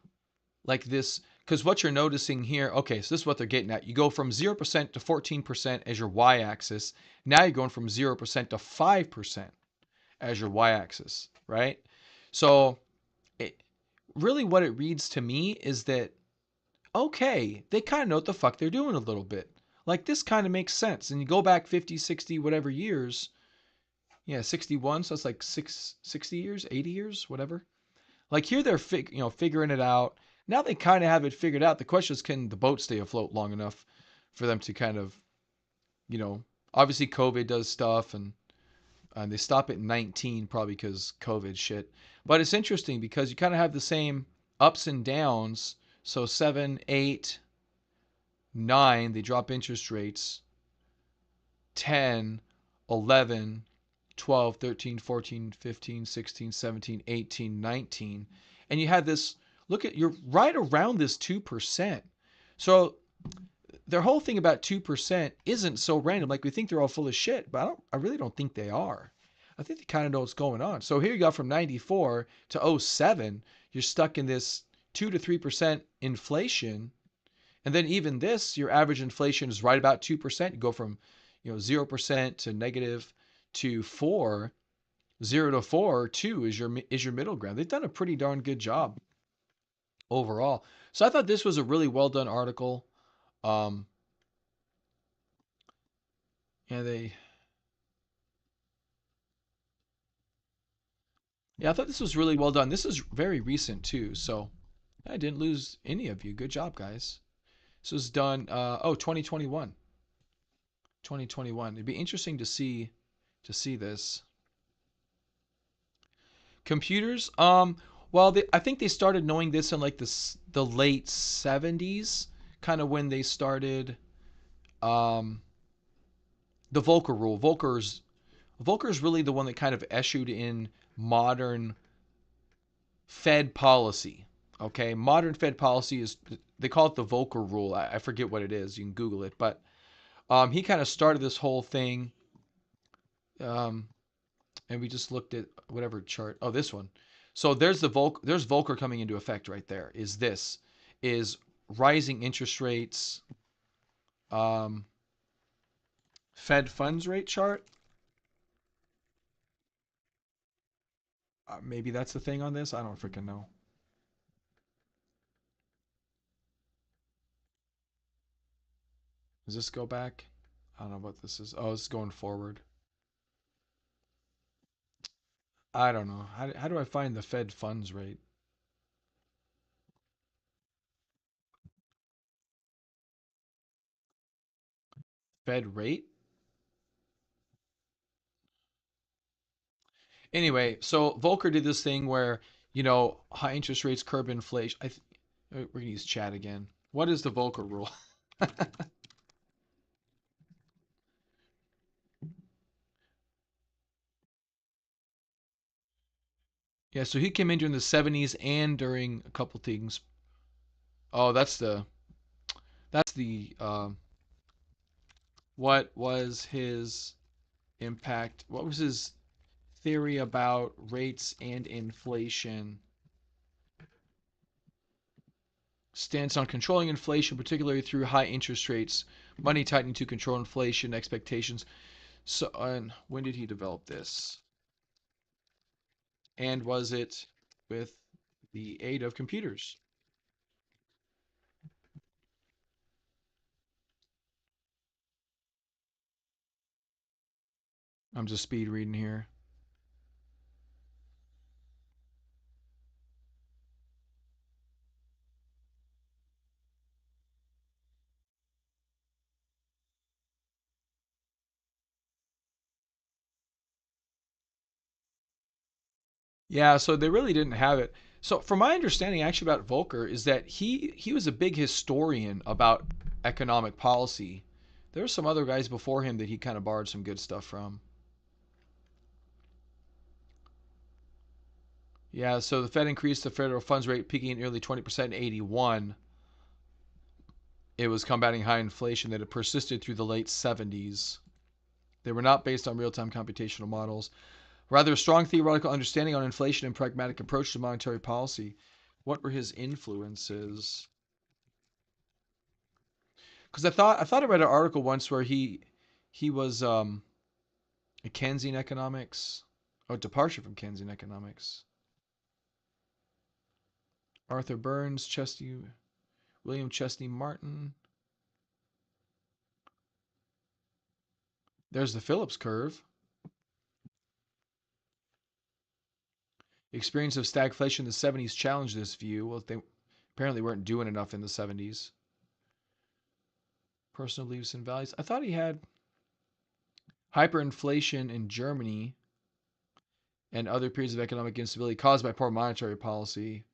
like this, because what you're noticing here, okay, so this is what they're getting at. You go from 0% to 14% as your y-axis. Now you're going from 0% to 5% as your y-axis, right? So really what it reads to me is that okay, they kind of know what the fuck they're doing a little bit. Like this kind of makes sense. And you go back 50, 60, whatever years. Yeah, 61, so it's like 60 years, 80 years, whatever. Like here they're figuring it out. Now they kind of have it figured out. The question is, can the boat stay afloat long enough for them to kind of, you know, obviously COVID does stuff, and they stop at 19 probably because COVID shit. But it's interesting because you kind of have the same ups and downs. So 7, 8, 9, they drop interest rates. 10, 11, 12, 13, 14, 15, 16, 17, 18, 19. And you had this, look at, you're right around this 2%. So their whole thing about 2% isn't so random. Like we think they're all full of shit, but I really don't think they are. I think they kind of know what's going on. So here you go from 94 to '07, you're stuck in this 2 to 3% inflation. And then even this, your average inflation is right about 2%. You go from 0% to negative to 4, 0 to 4, 2 is your middle ground. They've done a pretty darn good job overall. So I thought this was a really well done article. Um, yeah, I thought this was really well done. This is very recent too, so I didn't lose any of you. Good job, guys. This was done 2021. 2021. It'd be interesting to see this. Computers, well, I think they started knowing this in like the late 70s, kind of when they started um, the Volcker rule. Volcker's really the one that kind of issued in modern Fed policy. Okay, modern Fed policy is, they call it the Volcker rule. I forget what it is. You can Google it, but he kind of started this whole thing. Um, and we just looked at whatever chart. Oh, this one. So there's Volcker coming into effect right there. Is rising interest rates, um, Fed funds rate chart. Maybe that's the thing on this. I don't freaking know. Does this go back? I don't know what this is. Oh, it's going forward. I don't know. How do I find the Fed funds rate? Fed rate? Anyway, so Volcker did this thing where, high interest rates curb inflation. We're going to use chat again. What is the Volcker rule? Yeah, so he came in during the '70s and during a couple things. Oh, that's the what was his impact? What was his theory about rates and inflation? Stance on controlling inflation, particularly through high interest rates, money tightening to control inflation expectations. So, and when did he develop this? And was it with the aid of computers? I'm just speed reading here. Yeah, so they really didn't have it. So from my understanding actually about Volcker is that he was a big historian about economic policy. There were some other guys before him that he kind of borrowed some good stuff from. Yeah, so the Fed increased the federal funds rate peaking at nearly 20% in '81. It was combating high inflation that had persisted through the late '70s. They were not based on real-time computational models. Rather, a strong theoretical understanding on inflation and pragmatic approach to monetary policy. What were his influences? Because I thought I read an article once where he was a Keynesian economics. Oh, departure from Keynesian economics. Arthur Burns, William Chesney Martin. There's the Phillips curve. The experience of stagflation in the '70s challenged this view. Well, they apparently weren't doing enough in the '70s. personal beliefs and values. I thought he had hyperinflation in Germany and other periods of economic instability caused by poor monetary policy.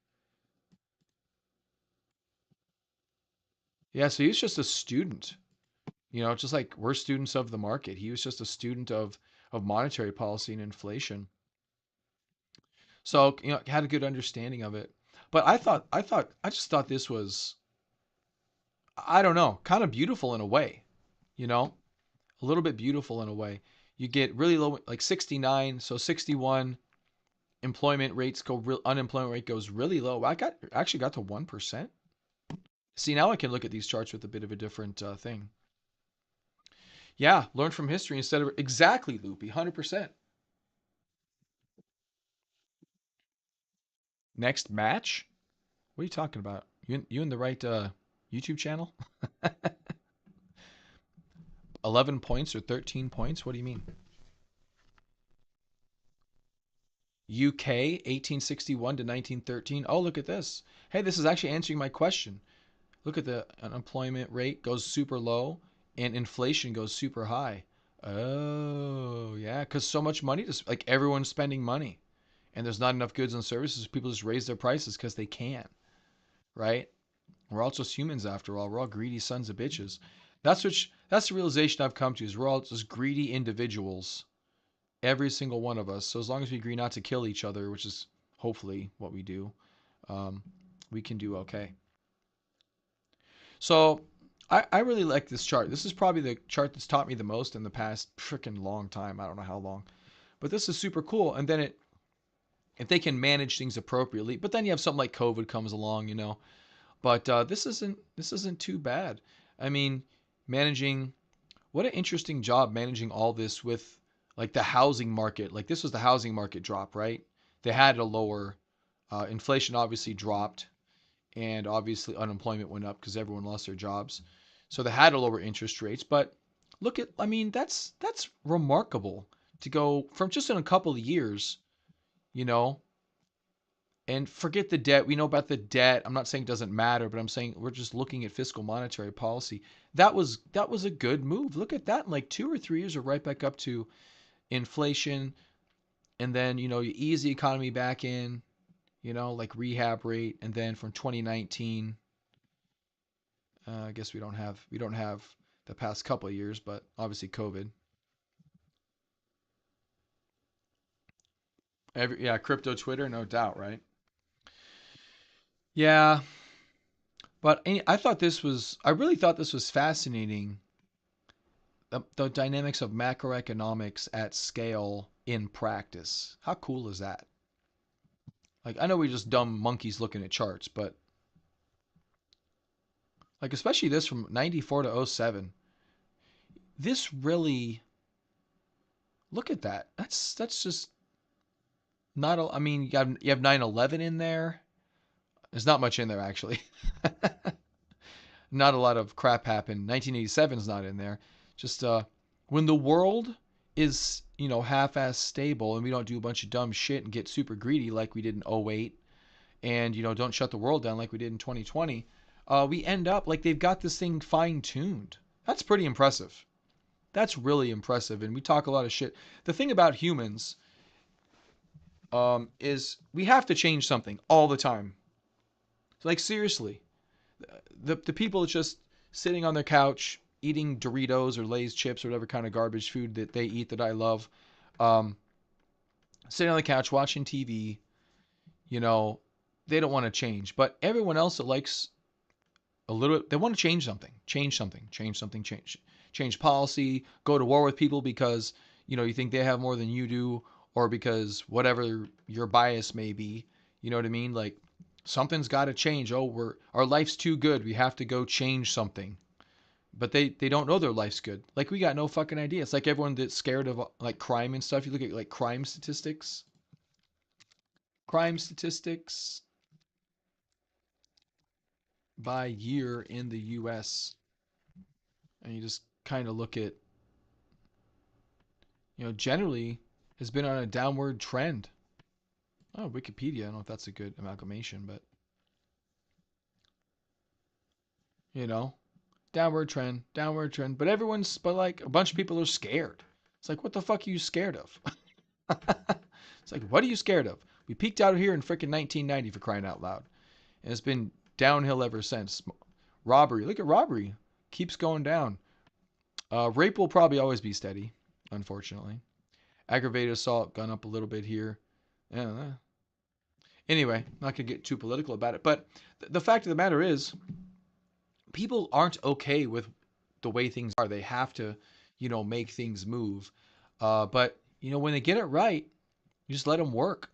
Yeah, so he's just a student. Just like we're students of the market. He was just a student of monetary policy and inflation. So, had a good understanding of it. But I just thought this was, I don't know, kind of beautiful in a way, you know, a little bit beautiful in a way. You get really low, like 69, so 61 employment rates unemployment rate goes really low. Actually got to 1%. See, now I can look at these charts with a bit of a different thing. Yeah, learn from history instead of exactly loopy, 100%. Next match? What are you talking about? You in the right YouTube channel? 11 points or 13 points? What do you mean? UK 1861 to 1913. Oh, look at this. Hey, this is actually answering my question. Look at the unemployment rate goes super low and inflation goes super high. Oh, yeah, because so much money, just like everyone's spending money and there's not enough goods and services. People just raise their prices because they can, right? We're all just humans after all. We're all greedy sons of bitches. That's the realization I've come to is we're all just greedy individuals. Every single one of us. So as long as we agree not to kill each other, which is hopefully what we do, um, we can do okay. So I really like this chart. This is probably the chart that's taught me the most in the past freaking long time. I don't know how long, but this is super cool. And then if they can manage things appropriately, but then you have something like COVID comes along. But this isn't too bad. I mean, managing what an interesting job managing all this with like the housing market. Like this was the housing market drop, right? They had a lower inflation obviously dropped and obviously unemployment went up because everyone lost their jobs. So they had to lower interest rates, but I mean that's remarkable to go from just in a couple of years, you know, and forget the debt. We know about the debt. I'm not saying it doesn't matter, but I'm saying we're just looking at fiscal monetary policy. That was a good move. Look at that. In like 2 or 3 years, we're right back up to inflation, and then you ease the economy back in, like rehab rate, and then from 2019, I guess we don't have the past couple of years, but obviously COVID. Yeah, crypto Twitter, no doubt, right? Yeah, but I really thought this was fascinating. The dynamics of macroeconomics at scale in practice. How cool is that? Like, I know we're just dumb monkeys looking at charts, but like, especially this from 94 to '07. This really, look at that. That's just not, I mean, you have 9/11 in there. There's not much in there, actually. Not a lot of crap happened. 1987 is not in there. Just when the world is, half-ass stable and we don't do a bunch of dumb shit and get super greedy like we did in '08 and, don't shut the world down like we did in 2020, we end up like they've got this thing fine-tuned. That's pretty impressive. That's really impressive. And we talk a lot of shit. The thing about humans is we have to change something all the time. Like, seriously, the people that's just sitting on their couch eating Doritos or Lay's chips or whatever kind of garbage food that they eat that I love, um, sitting on the couch watching TV, you know, they don't want to change. But everyone else that likes a little, they want to change policy, go to war with people because you think they have more than you do, or because whatever your bias may be. You know what I mean? Like something's got to change. Oh, our life's too good. We have to go change something. But they don't know their life's good. Like we got no fucking idea. It's like everyone that's scared of like crime and stuff. You look at like crime statistics by year in the U.S. and you just kind of look at generally has been on a downward trend. Oh, Wikipedia. I don't know if that's a good amalgamation, but you know, downward trend, downward trend. But like a bunch of people are scared. It's like, what the fuck are you scared of? It's like, what are you scared of? We peaked out here in freaking 1990 for crying out loud. And it's been downhill ever since. Robbery. Look at robbery. Keeps going down. Rape will probably always be steady, unfortunately. Aggravated assault gone up a little bit here. Yeah. Anyway, not going to get too political about it. But the fact of the matter is, people aren't okay with the way things are. They have to, make things move. But, when they get it right, you just let them work.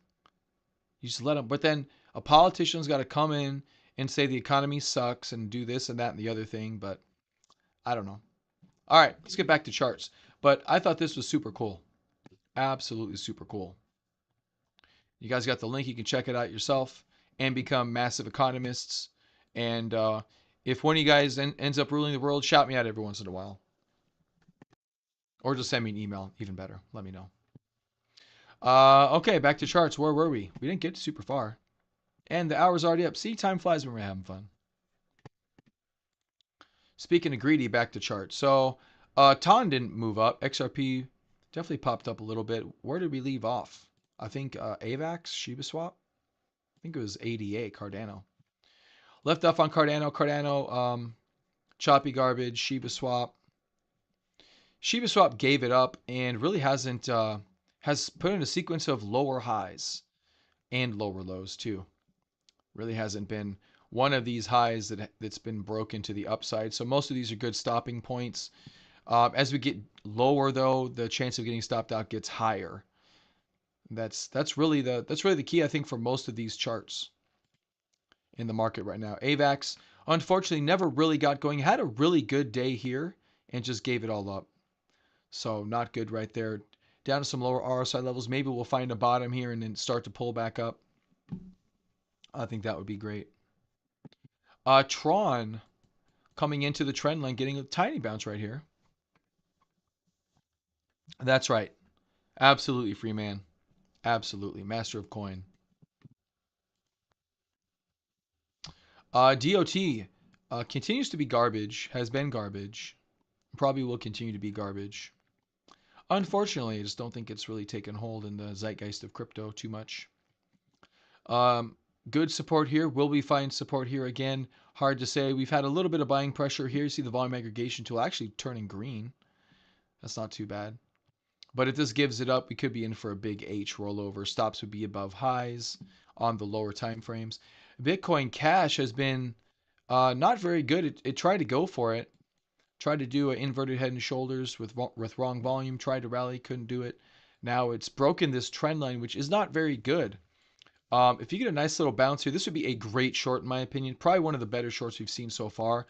You just let them. But then a politician's got to come in and say the economy sucks and do this and that and the other thing. But I don't know. All right, let's get back to charts. But I thought this was super cool. Absolutely super cool. You guys got the link. You can check it out yourself and become massive economists. And if one of you guys ends up ruling the world, shout me out every once in a while. Or just send me an email. Even better. Let me know. Okay, back to charts. Where were we? We didn't get super far. And the hour's already up. See, time flies when we're having fun. Speaking of greedy, back to charts. So, TON didn't move up. XRP definitely popped up a little bit. Where did we leave off? I think AVAX, Shiba Swap. I think it was ADA, Cardano. Left off on Cardano. Cardano, choppy garbage, Shiba Swap. Shiba Swap gave it up and really has put in a sequence of lower highs and lower lows too. Really hasn't been one of these highs that's been broken to the upside. So most of these are good stopping points. As we get lower, though, the chance of getting stopped out gets higher. That's really the key, I think, for most of these charts in the market right now. AVAX, unfortunately, never really got going. Had a really good day here and just gave it all up. So not good right there. Down to some lower RSI levels. Maybe we'll find a bottom here and then start to pull back up. I think that would be great. Tron coming into the trend line, getting a tiny bounce right here. That's right. Absolutely, free man. Absolutely. Master of coin. DOT continues to be garbage, has been garbage, probably will continue to be garbage. Unfortunately, I just don't think it's really taken hold in the zeitgeist of crypto too much. Good support here. Will we find support here again? Hard to say. We've had a little bit of buying pressure here. You see the volume aggregation tool actually turning green. That's not too bad. But if this gives it up, we could be in for a big H rollover. Stops would be above highs on the lower time frames. Bitcoin Cash has been not very good. It tried to go for it. Tried to do an inverted head and shoulders with wrong volume. Tried to rally, couldn't do it. Now it's broken this trend line, which is not very good. If you get a nice little bounce here, this would be a great short in my opinion. Probably one of the better shorts we've seen so far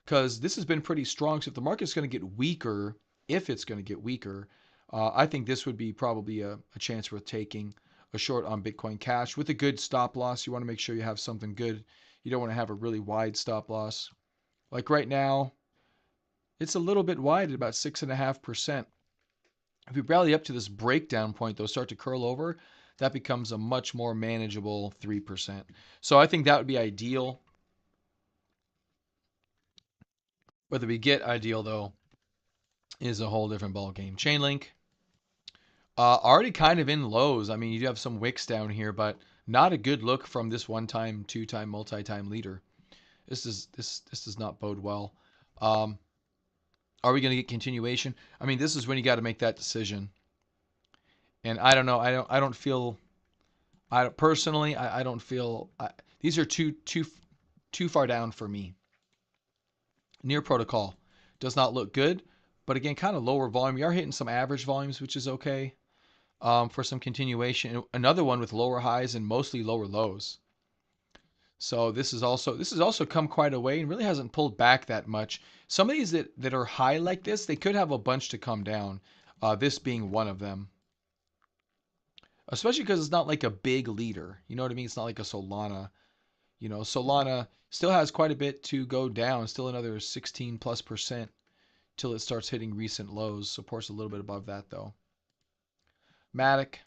because this has been pretty strong. So if the market's going to get weaker, if it's going to get weaker, I think this would be probably a chance worth taking, a short on Bitcoin Cash with a good stop loss. You want to make sure you have something good. You don't want to have a really wide stop loss. Like right now, it's a little bit wide at about 6.5%. If we rally up to this breakdown point, they'll start to curl over. That becomes a much more manageable 3%. So I think that would be ideal. Whether we get ideal, though, is a whole different ballgame. Chainlink, already kind of in lows. I mean, you do have some wicks down here, but not a good look from this one-time, two-time, multi-time leader. This does not bode well. Are we going to get continuation? I mean, this is when you got to make that decision. And I don't know. I don't feel. Personally, I don't feel. These are too far down for me. Near protocol does not look good, but again, kind of lower volume. We are hitting some average volumes, which is okay for some continuation. Another one with lower highs and mostly lower lows. So this is also come quite a way and really hasn't pulled back that much. Some of these that are high like this, they could have a bunch to come down. This being one of them. Especially because it's not like a big leader. You know what I mean? It's not like a Solana. Solana still has quite a bit to go down. Still another 16+% till it starts hitting recent lows. Support's a little bit above that though. Matic.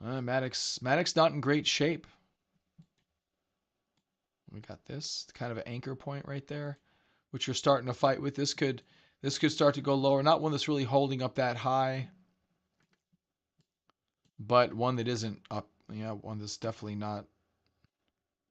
Matic's not in great shape. We got this kind of an anchor point right there which you're starting to fight with. This could start to go lower. Not one that's really holding up that high, but one that isn't up. Yeah, one that's definitely not.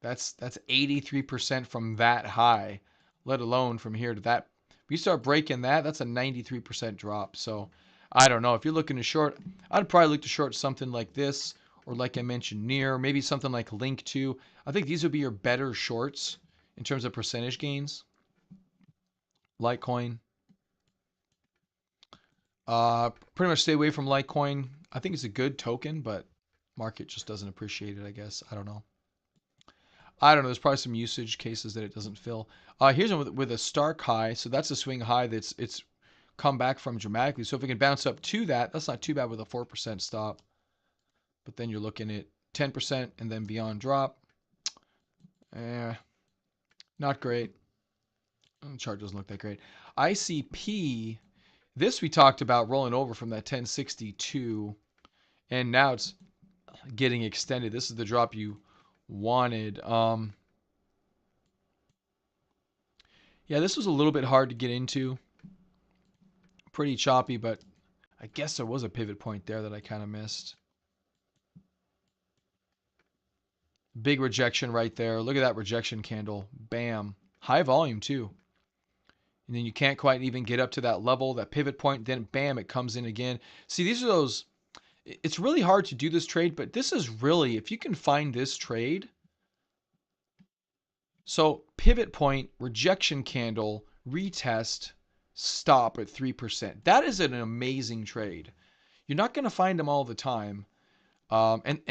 That's 83% from that high, let alone from here to that. If you start breaking that, that's a 93% drop. So I don't know. If you're looking to short, I'd probably look to short something like this, or like I mentioned, near, maybe something like Link 2. I think these would be your better shorts in terms of percentage gains. Litecoin. Pretty much stay away from Litecoin. I think it's a good token, but market just doesn't appreciate it, I guess. I don't know. There's probably some usage cases that it doesn't fill. Here's one with a Stark high. So that's a swing high it's come back from dramatically. So if it can bounce up to that, that's not too bad with a 4% stop. But then you're looking at 10% and then beyond drop. Not great. The chart doesn't look that great. ICP, this we talked about rolling over from that 1062. And now it's getting extended. This is the drop you wanted. Yeah, this was a little bit hard to get into. Pretty choppy, but I guess there was a pivot point there that I kind of missed. Big rejection right there. Look at that rejection candle. Bam. High volume too. And then you can't quite even get up to that level, that pivot point. Then bam, it comes in again. See, these are those. It's really hard to do this trade, but this is really, if you can find this trade. So pivot point, rejection candle, retest, stop at 3%. That is an amazing trade. You're not going to find them all the time. And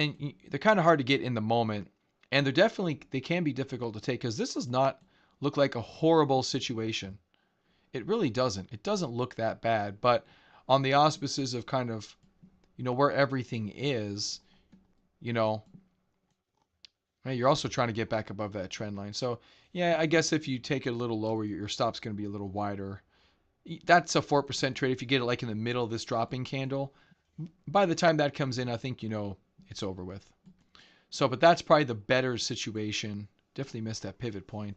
they're kind of hard to get in the moment. And they can be difficult to take because this does not look like a horrible situation. It really doesn't. It doesn't look that bad. But on the auspices of kind of, where everything is, you're also trying to get back above that trend line. So, yeah, I guess if you take it a little lower, your stop's going to be a little wider. That's a 4% trade. If you get it like in the middle of this dropping candle, by the time that comes in, I think it's over with. So, but that's probably the better situation. Definitely missed that pivot point,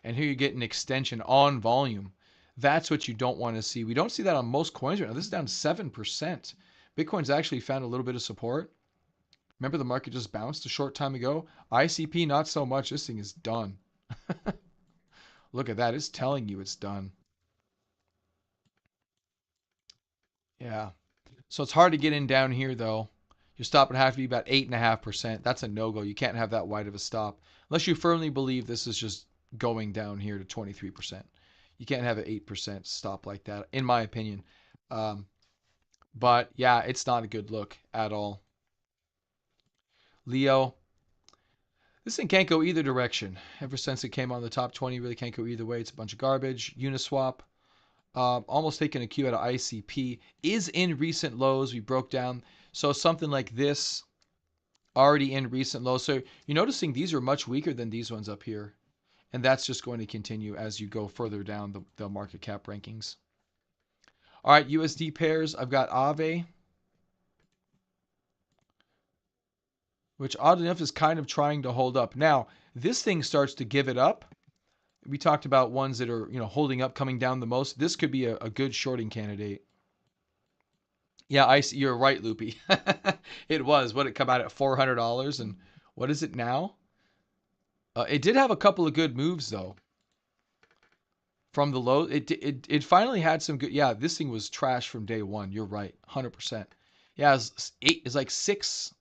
and here you get an extension on volume. That's what you don't want to see. We don't see that on most coins right now. This is down 7%. Bitcoin's actually found a little bit of support. Remember the market just bounced a short time ago? ICP, not so much. This thing is done. Look at that. It's telling you it's done. Yeah. So it's hard to get in down here, though. Your stop would have to be about 8.5%. That's a no-go. You can't have that wide of a stop. Unless you firmly believe this is just going down here to 23%. You can't have an 8% stop like that, in my opinion. But, yeah, it's not a good look at all. Leo. This thing can't go either direction. Ever since it came on the top 20, really can't go either way. It's a bunch of garbage. Uniswap. Almost taking a cue out of ICP. Is in recent lows. We broke down. So something like this, already in recent lows. So you're noticing these are much weaker than these ones up here. And that's just going to continue as you go further down the market cap rankings. All right, USD pairs. I've got Aave, which oddly enough is kind of trying to hold up. Now, this thing starts to give it up. We talked about ones that are, holding up, coming down the most. This could be a good shorting candidate. Yeah, you're right, Loopy. It was. What, it come out at $400? And what is it now? It did have a couple of good moves, though. From the low, it finally had some good. Yeah, this thing was trash from day one. You're right, 100%. Yeah, it's like 6,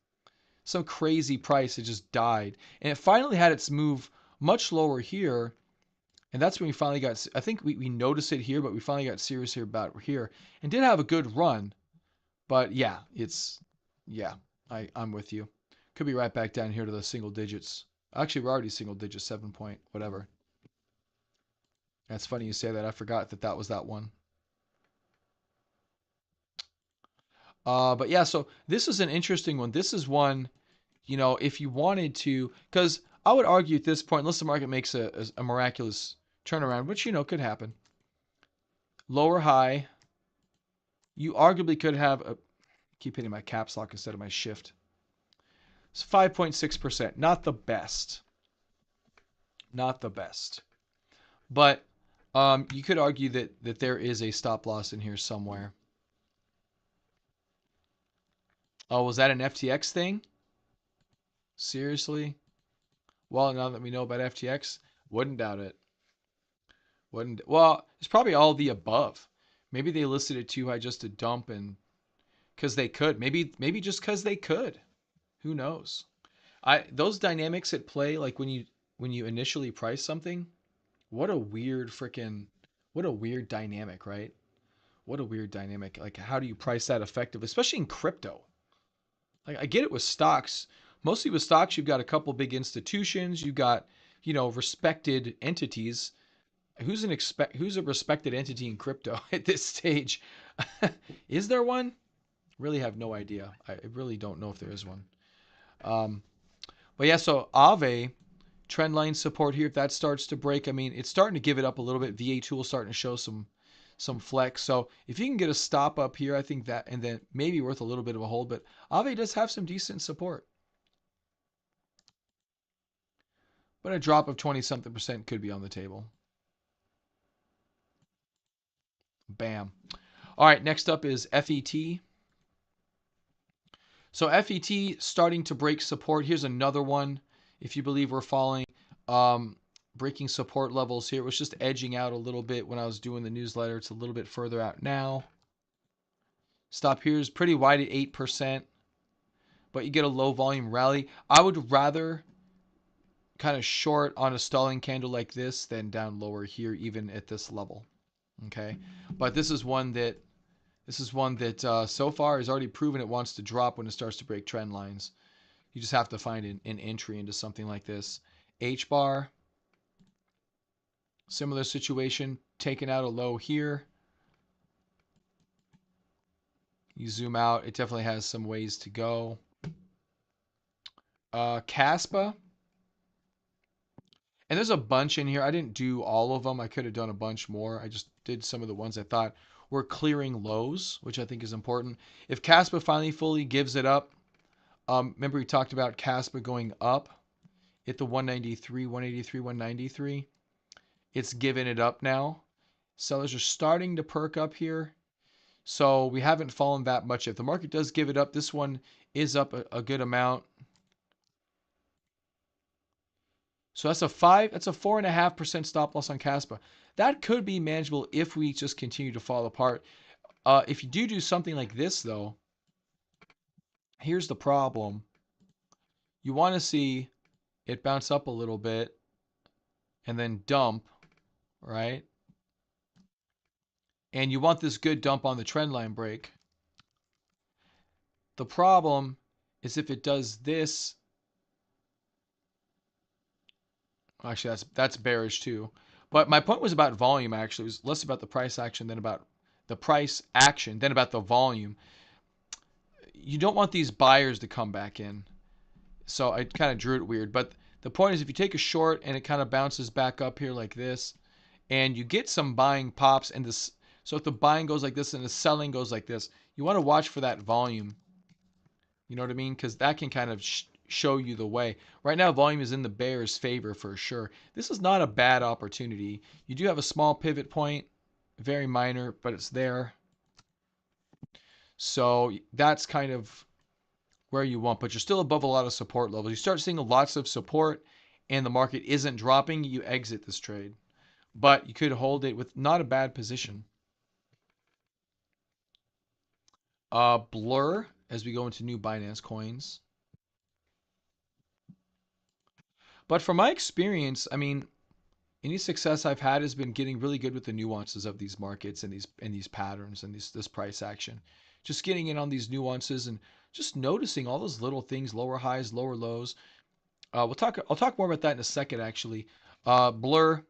some crazy price. It just died, and it finally had its move much lower here, and that's when we finally got. I think we noticed it here, but we finally got serious here about here, and did have a good run. But yeah, I'm with you. Could be right back down here to the single digits. Actually, we're already single digits, 7 point whatever. That's funny you say that. I forgot that was that one. But yeah, so this is an interesting one. This is one, if you wanted to, because I would argue at this point, unless the market makes a miraculous turnaround, which, could happen. Lower high, you arguably could have keep hitting my caps lock instead of my shift. It's 5.6%. Not the best. Not the best. But You could argue that there is a stop loss in here somewhere. Oh, was that an FTX thing? Seriously? Well, now that we know about FTX, wouldn't doubt it. Wouldn't. Well, it's probably all the above. Maybe they listed it too high just to dump, and because they could. Maybe just because they could. Who knows? Those dynamics at play, like when you initially price something, what a weird freaking what a weird dynamic, right? What a weird dynamic. Like, how do you price that effectively, especially in crypto? Like, I get it with stocks. Mostly with stocks, you've got a couple big institutions, you've got, respected entities. Who's a respected entity in crypto at this stage? Is there one? Really have no idea. I really don't know if there is one. Um, but yeah, so Aave trend line support here. If that starts to break, I mean, it's starting to give it up a little bit. VA tool starting to show some flex. So if you can get a stop up here, I think that, and then maybe worth a little bit of a hold. But Aave does have some decent support. But a drop of 20 something percent could be on the table. Bam. All right, next up is FET. So FET starting to break support. Here's another one. If you believe we're falling, breaking support levels here. It was just edging out a little bit when I was doing the newsletter. It's a little bit further out now. Stop here is pretty wide at 8%, but you get a low volume rally. I would rather kind of short on a stalling candle like this than down lower here, even at this level. Okay, but this is one that so far has already proven it wants to drop when it starts to break trend lines. You just have to find an entry into something like this. H bar, similar situation, taking out a low here. You zoom out, it definitely has some ways to go. Caspa, and there's a bunch in here. I didn't do all of them. I could have done a bunch more. I just did some of the ones I thought were clearing lows, which I think is important. If Caspa finally fully gives it up, remember we talked about Caspa going up at the 193, 183, 193. It's given it up now. Sellers are starting to perk up here. So we haven't fallen that much. If the market does give it up, this one is up a good amount. So that's a 4.5% stop loss on Caspa. That could be manageable if we just continue to fall apart. If you do something like this, though, here's the problem. You want to see it bounce up a little bit and then dump, right? And you want this good dump on the trend line break. The problem is if it does this, actually that's bearish too. But my point was about volume, actually. It was less about the price action than about the volume. You don't want these buyers to come back in. So I kind of drew it weird. But the point is, if you take a short and it kind of bounces back up here like this, and you get some buying pops, and this, so if the buying goes like this and the selling goes like this, you want to watch for that volume. You know what I mean? Because that can kind of show you the way. Right now, volume is in the bear's favor for sure. This is not a bad opportunity. You do have a small pivot point, very minor, but it's there. So that's kind of where you want, but you're still above a lot of support levels. You start seeing lots of support and the market isn't dropping, you exit this trade. But you could hold it with not a bad position. Blur, as we go into new Binance coins. But from my experience, I mean, any success I've had has been getting really good with the nuances of these markets and these patterns and this price action. Just getting in on these nuances and just noticing all those little things, lower highs, lower lows. I'll talk more about that in a second, actually. Blur,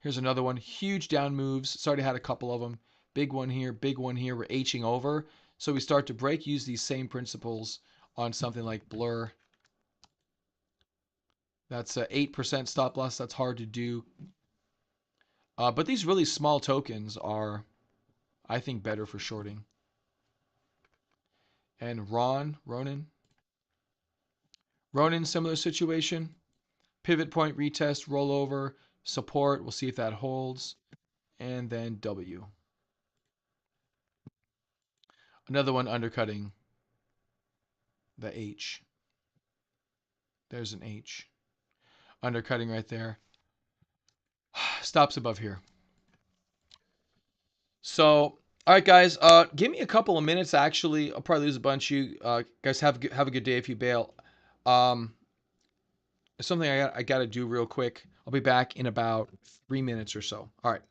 here's another one. Huge down moves. It's already had a couple of them. Big one here, big one here. We're Hing over. So we start to break. Use these same principles on something like Blur. That's a 8% stop loss. That's hard to do. But these really small tokens are, I think, better for shorting. And Ronin, similar situation. Pivot point retest, rollover, support. We'll see if that holds. and then W. Another one undercutting the H. There's an H. Undercutting right there. Stops above here. So, all right, guys. Give me a couple of minutes. Actually, I'll probably lose a bunch. You guys have a good day if you bail. Um, something I got to do real quick. I'll be back in about 3 minutes or so. All right.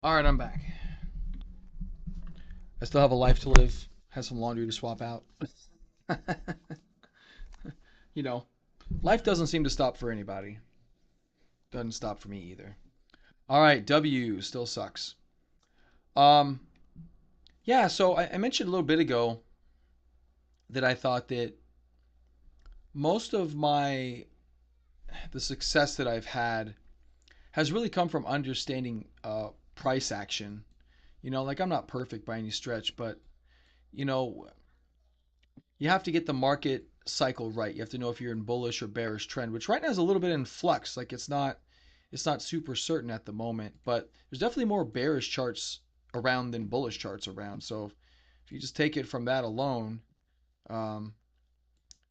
All right, I'm back. I still have a life to live. Have some laundry to swap out. you know, life doesn't seem to stop for anybody. Doesn't stop for me either. All right, W still sucks. Um, yeah. So I mentioned a little bit ago that I thought that most of the success that I've had has really come from understanding price action. Like I'm not perfect by any stretch, but you know, you have to get the market cycle right. You have to know if you're in bullish or bearish trend, which right now is a little bit in flux. Like it's not super certain at the moment, but there's definitely more bearish charts around than bullish charts around. So if you just take it from that alone, um,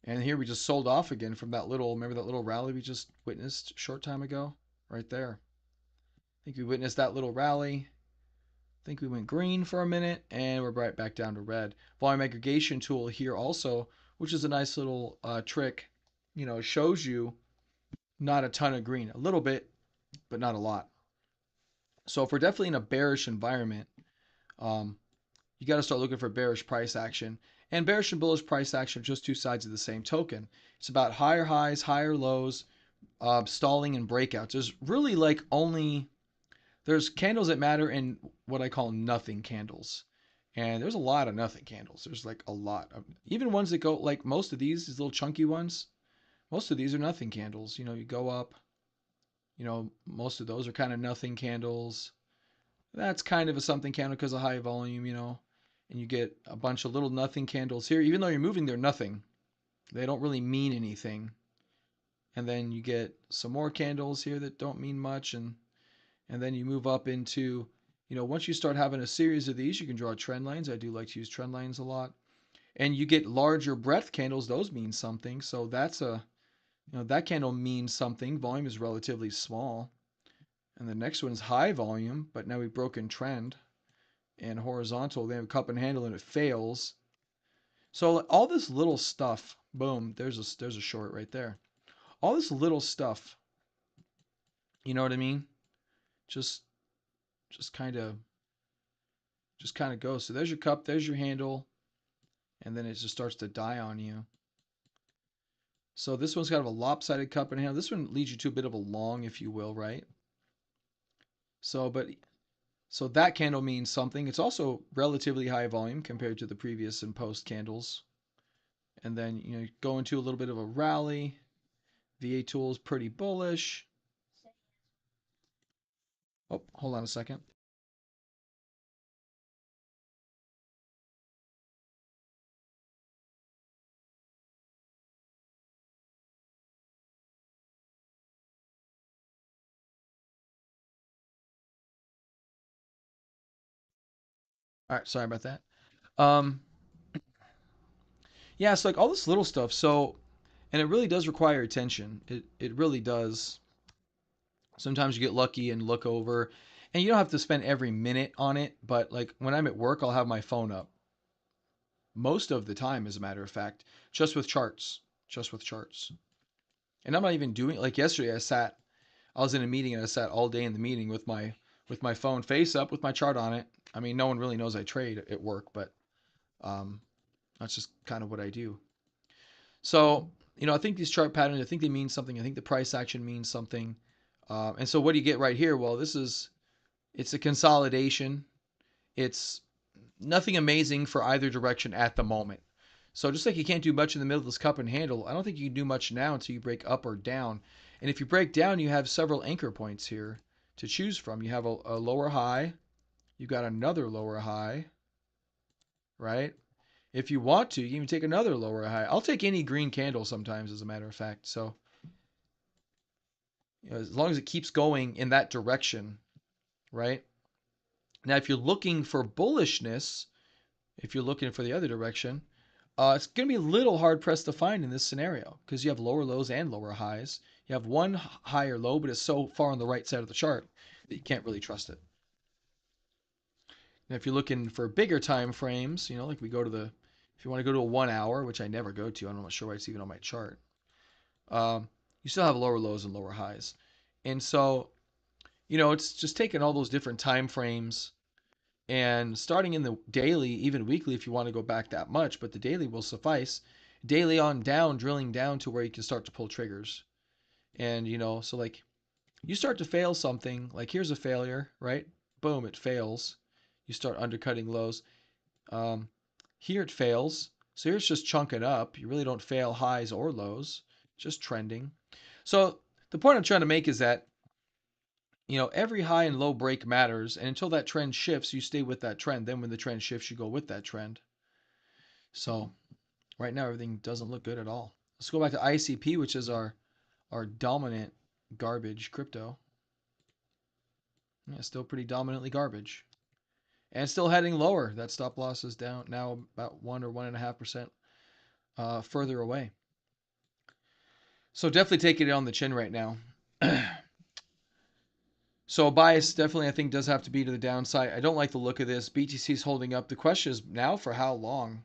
and here we just sold off again from remember that little rally we just witnessed a short time ago, right there. I think we witnessed that little rally. I think we went green for a minute and we're right back down to red. Volume aggregation tool here also, which is a nice little trick, shows you not a ton of green, a little bit, but not a lot. So if we're definitely in a bearish environment, um, you got to start looking for bearish price action. And bearish and bullish price action are just two sides of the same token. It's about higher highs, higher lows, stalling and breakouts. There's really like only there's candles that matter in what I call nothing candles. And there's a lot of nothing candles. There's like a lot of even ones that go like most of these little chunky ones. Most of these are nothing candles. You know, you go up, you know, most of those are kind of nothing candles. That's kind of a something candle because of high volume, you know. And you get a bunch of little nothing candles here. Even though you're moving, they're nothing. They don't really mean anything. And then you get some more candles here that don't mean much. And then you move up into, you know, once you start having a series of these, you can draw trend lines. I do like to use trend lines a lot. And you get larger breadth candles. Those mean something. So that's a, you know, that candle means something. Volume is relatively small. And the next one is high volume, but now we've broken trend. And horizontal, they have a cup and handle and it fails. So all this little stuff, boom, there's a short right there. All this little stuff, you know what I mean? Just kind of goes. So there's your cup, there's your handle, and then it just starts to die on you. So this one's kind of a lopsided cup and handle. This one leads you to a bit of a long, if you will, right? So that candle means something. It's also relatively high volume compared to the previous and post candles. And then, you know, go into a little bit of a rally. VA tools pretty bullish. Oh, hold on a second. All right, sorry about that. Um, yeah, it's like all this little stuff. So, and it really does require attention. It really does. Sometimes you get lucky and look over, and you don't have to spend every minute on it. But like when I'm at work, I'll have my phone up most of the time, as a matter of fact, just with charts, just with charts. And I'm not even doing like yesterday. I was in a meeting and I sat all day in the meeting with my phone face up with my chart on it. I mean, no one really knows I trade at work, but um, that's just kind of what I do. So, you know, I think these chart patterns, I think they mean something. I think the price action means something. And so what do you get right here? Well, it's a consolidation. It's nothing amazing for either direction at the moment. So just like you can't do much in the middle of this cup and handle, I don't think you can do much now until you break up or down. And if you break down, you have several anchor points here to choose from. You have a lower high. You've got another lower high, right? If you want to, you can even take another lower high. I'll take any green candle sometimes, as a matter of fact. So, you know, as long as it keeps going in that direction, right? Now, if you're looking for bullishness, if you're looking for the other direction, it's going to be a little hard pressed to find in this scenario because you have lower lows and lower highs. You have one higher low, but it's so far on the right side of the chart that you can't really trust it. Now, if you're looking for bigger time frames, you know, like if you want to go to a 1 hour, which I never go to, I'm not sure why it's even on my chart. You still have lower lows and lower highs. And so, you know, it's just taking all those different time frames and starting in the daily, even weekly if you want to go back that much, but the daily will suffice. Daily on down, drilling down to where you can start to pull triggers. And, you know, so like you start to fail something, like here's a failure, right? Boom, it fails. You start undercutting lows. Um, Here it fails. So here it's just chunking up. You really don't fail highs or lows, just trending. So the point I'm trying to make is that, you know, every high and low break matters. And until that trend shifts, you stay with that trend. Then when the trend shifts, you go with that trend. So right now, everything doesn't look good at all. Let's go back to ICP, which is our dominant garbage crypto. Yeah, still pretty dominantly garbage. And still heading lower. That stop loss is down now about 1 or 1.5% further away. So definitely taking it on the chin right now. So bias definitely I think does have to be to the downside. I don't like the look of this. BTC is holding up. The question is now for how long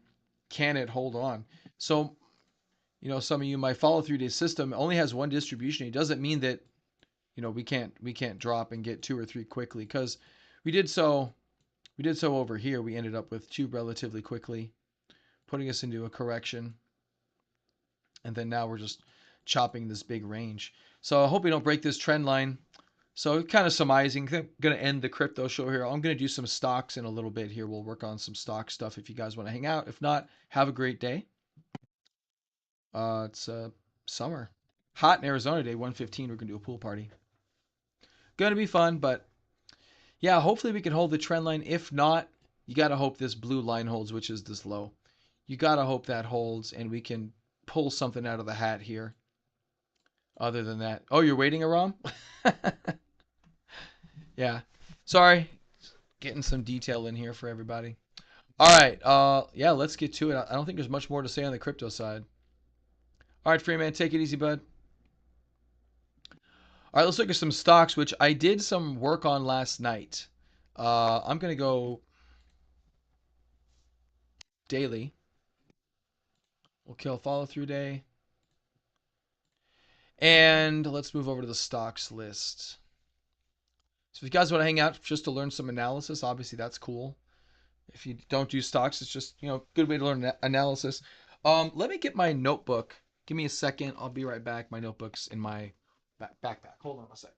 can it hold on? So, you know, some of you might follow through the system only has one distribution. It doesn't mean that, you know, we can't drop and get 2 or 3 quickly because we did so We did so over here. We ended up with 2 relatively quickly, putting us into a correction. And then now we're just chopping this big range. So I hope we don't break this trend line. So kind of surmising, I'm going to end the crypto show here. I'm going to do some stocks in a little bit here. We'll work on some stock stuff if you guys want to hang out. If not, have a great day. It's summer. Hot in Arizona today, 115. We're going to do a pool party. Going to be fun, but yeah, hopefully we can hold the trend line. If not, you got to hope this blue line holds, which is this low. You got to hope that holds and we can pull something out of the hat here. Other than that. Oh, you're waiting, Aram? Yeah. Sorry. Getting some detail in here for everybody. All right. Yeah, let's get to it. I don't think there's much more to say on the crypto side. All right, Freeman, take it easy, bud. All right, let's look at some stocks, which I did some work on last night. I'm going to go daily. We'll kill follow through day. And let's move over to the stocks list. So if you guys want to hang out just to learn some analysis, obviously that's cool. If you don't do stocks, it's just, good way to learn analysis. Let me get my notebook. Give me a second. I'll be right back. My notebook's in my backpack. Hold on a sec.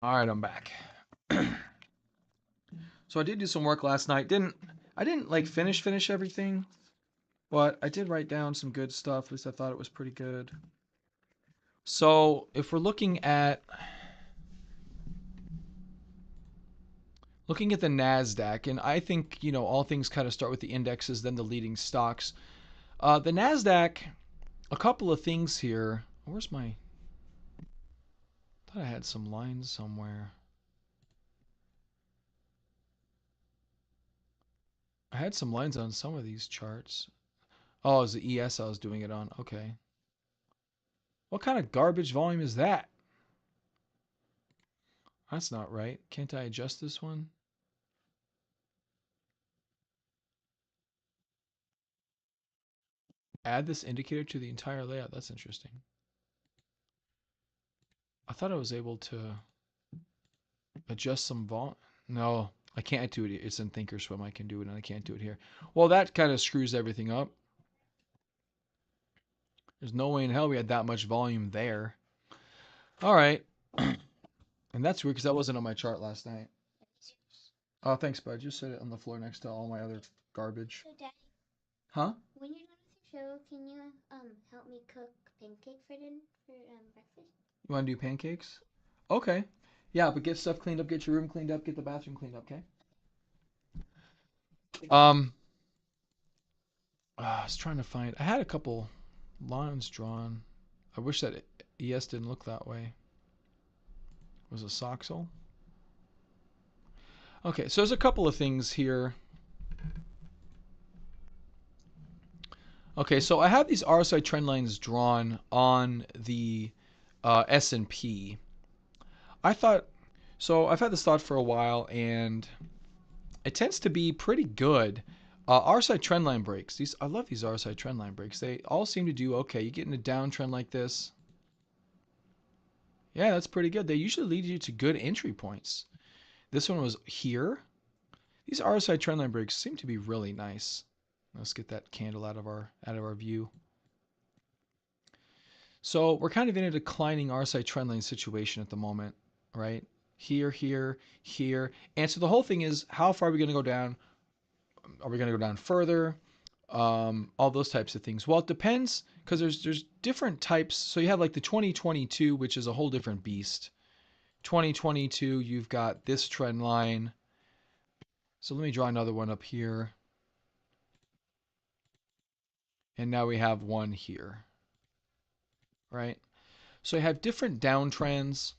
All right, I'm back. So I did do some work last night. I didn't like finish everything, but I did write down some good stuff. At least I thought it was pretty good. So if we're looking at the NASDAQ, and I think, all things kind of start with the indexes, then the leading stocks. The NASDAQ, a couple of things here. Where's my, I thought I had some lines somewhere. I had some lines on some of these charts. Oh, it was the ES I was doing it on. Okay. What kind of garbage volume is that? That's not right. Can't I adjust this one? Add this indicator to the entire layout. That's interesting. I thought I was able to adjust some volume. No, I can't do it. It's in Thinkorswim. I can do it, and I can't do it here. Well, that kind of screws everything up. There's no way in hell we had that much volume there. All right. And that's weird because that wasn't on my chart last night. Oh, thanks, bud. Just set it on the floor next to all my other garbage. So, Daddy, Huh? when you're done with your show, can you help me cook pancake for breakfast? You want to do pancakes? Okay. Yeah, but get stuff cleaned up, get your room cleaned up, get the bathroom cleaned up, okay? Um, I was trying to find. I had a couple lines drawn. I wish that ES didn't look that way. Was it Soxel? Okay, so there's a couple of things here. Okay, so I have these RSI trend lines drawn on the S&P. I thought, so I've had this thought for a while, and it tends to be pretty good. RSI trendline breaks. I love these RSI trendline breaks. They all seem to do okay. You get in a downtrend like this. Yeah, that's pretty good. They usually lead you to good entry points. This one was here. These RSI trendline breaks seem to be really nice. Let's get that candle out of our view. So we're kind of in a declining RSI trendline situation at the moment, right? Here, here, here. And so the whole thing is, how far are we going to go down? Are we going to go down further? all those types of things. Well, it depends because there's different types. So you have like the 2022, which is a whole different beast. 2022, you've got this trend line. So let me draw another one up here. And now we have one here, right? So you have different downtrends.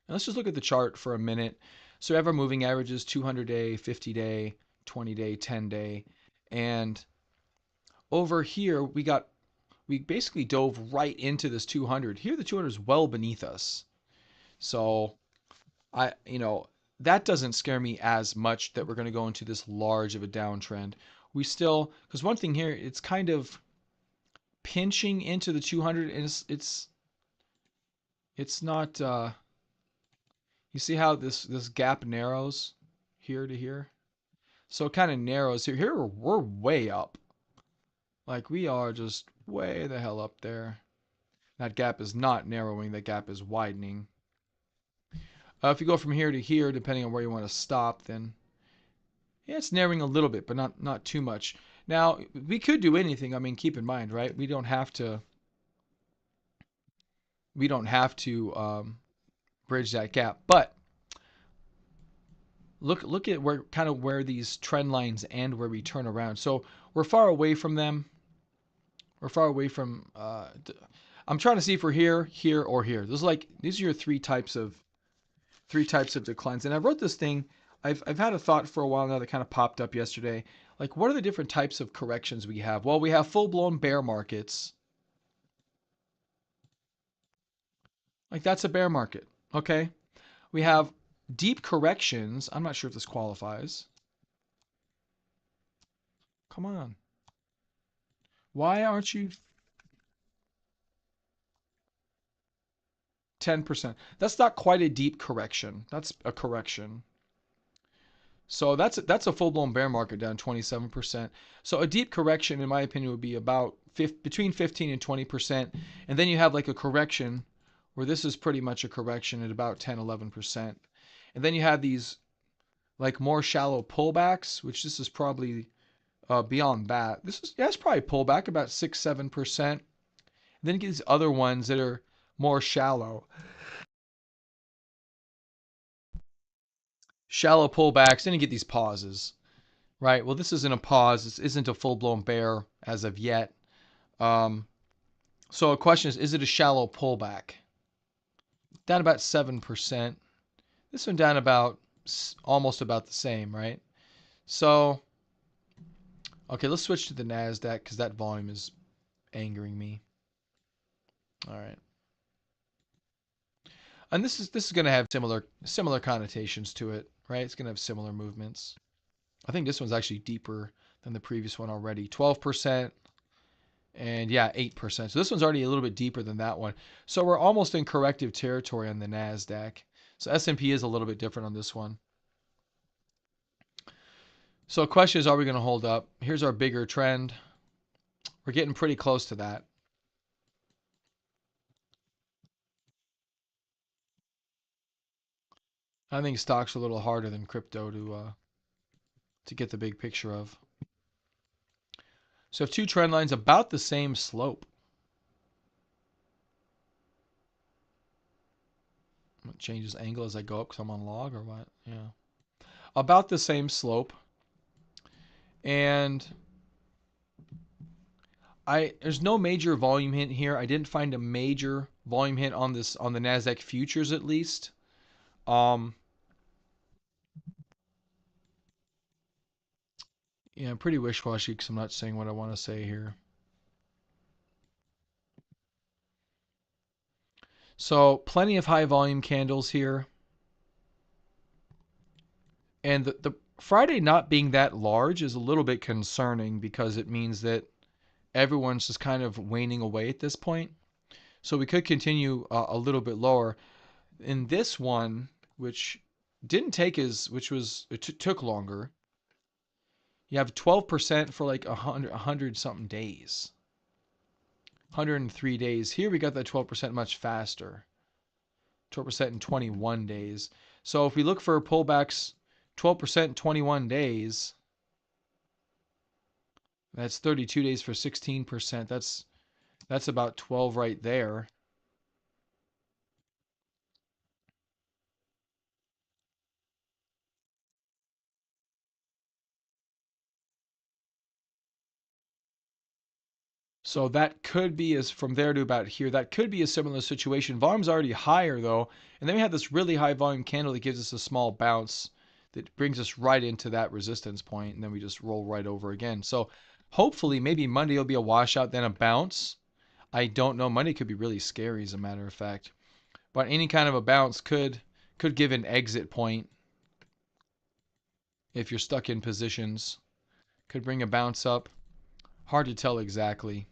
And let's just look at the chart for a minute. So we have our moving averages, 200-day, 50-day, 20-day, 10-day. And over here, we basically dove right into this 200. Here, the 200 is well beneath us. So that doesn't scare me as much that we're going to go into this large of a downtrend. We still, because one thing here, it's kind of pinching into the 200, and it's not. You see how this gap narrows here to here? So it kind of narrows here. Here we're way up. Like we are just way the hell up there. That gap is not narrowing. That gap is widening. If you go from here to here, depending on where you want to stop, then yeah, it's narrowing a little bit, but not too much. Now we could do anything. I mean, keep in mind, right? We don't have to. We don't have to bridge that gap, but look at where these trend lines end, where we turn around. So we're far away from them. We're far away from. I'm trying to see if we're here, here, or here. These are your three types of declines. And I wrote this thing. I've had a thought for a while now that kind of popped up yesterday. Like, what are the different types of corrections we have? Well, we have full-blown bear markets. Like, that's a bear market. Okay. We have deep corrections. I'm not sure if this qualifies. Come on. Why aren't you 10%? That's not quite a deep correction. That's a correction. So that's a full-blown bear market down 27%. So a deep correction, in my opinion, would be about between 15 and 20%. And then you have like a correction where this is pretty much a correction at about 10, 11%. And then you have these like more shallow pullbacks, which this is probably beyond that. It's probably pullback about 6, 7%. Then you get these other ones that are more shallow. Shallow pullbacks, then you get these pauses, right? Well, this isn't a pause. This isn't a full-blown bear as of yet. So a question is it a shallow pullback? Down about 7%. This one down about almost about the same, right? So, okay, let's switch to the NASDAQ because that volume is angering me. All right. And this is going to have similar connotations to it, right? It's going to have similar movements. I think this one's actually deeper than the previous one already. 12%. And yeah, 8%. So this one's already a little bit deeper than that one. So we're almost in corrective territory on the NASDAQ. So S&P is a little bit different on this one. So the question is, are we going to hold up? Here's our bigger trend. We're getting pretty close to that. I think stocks are a little harder than crypto to get the big picture of. So if two trend lines about the same slope. It changes angle as I go up because I'm on log or what? Yeah. About the same slope. And there's no major volume hint here. I didn't find a major volume hint on the Nasdaq futures at least. Yeah, I'm pretty wish-washy because I'm not saying what I want to say here. So plenty of high volume candles here. And the Friday not being that large is a little bit concerning because it means that everyone's just kind of waning away at this point. So we could continue a little bit lower. In this one, which didn't take it took longer. You have 12% for like 100 something days. 103 days. Here we got that 12% much faster. 12% in 21 days. So if we look for pullbacks 12% in 21 days, That's 32 days for 16%. That's about 12 right there. So that could be as from there to about here. That could be a similar situation. Volume's already higher though, and then we have this really high volume candle that gives us a small bounce that brings us right into that resistance point, and then we just roll right over again. So hopefully maybe Monday will be a washout, then a bounce. I don't know. Monday could be really scary as a matter of fact. But any kind of a bounce could give an exit point if you're stuck in positions. Could bring a bounce up. Hard to tell exactly.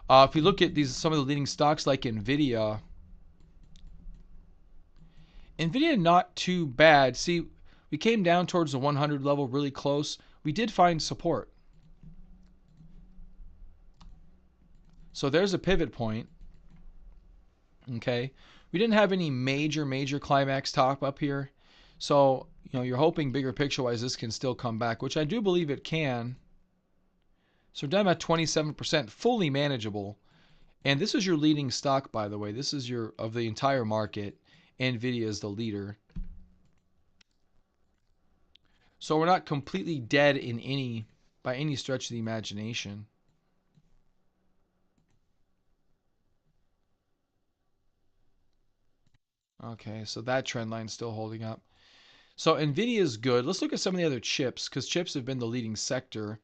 If we look at these, some of the leading stocks like Nvidia, not too bad. See, we came down towards the 100 level really close. We did find support. So there's a pivot point. Okay. We didn't have any major climax top up here. So, you're hoping bigger picture wise this can still come back, which I do believe it can. So we're down about 27%, fully manageable. And this is your leading stock, by the way. This is your of the entire market. Nvidia is the leader. So we're not completely dead by any stretch of the imagination. Okay, so that trend line's still holding up. So Nvidia is good. Let's look at some of the other chips, because chips have been the leading sector.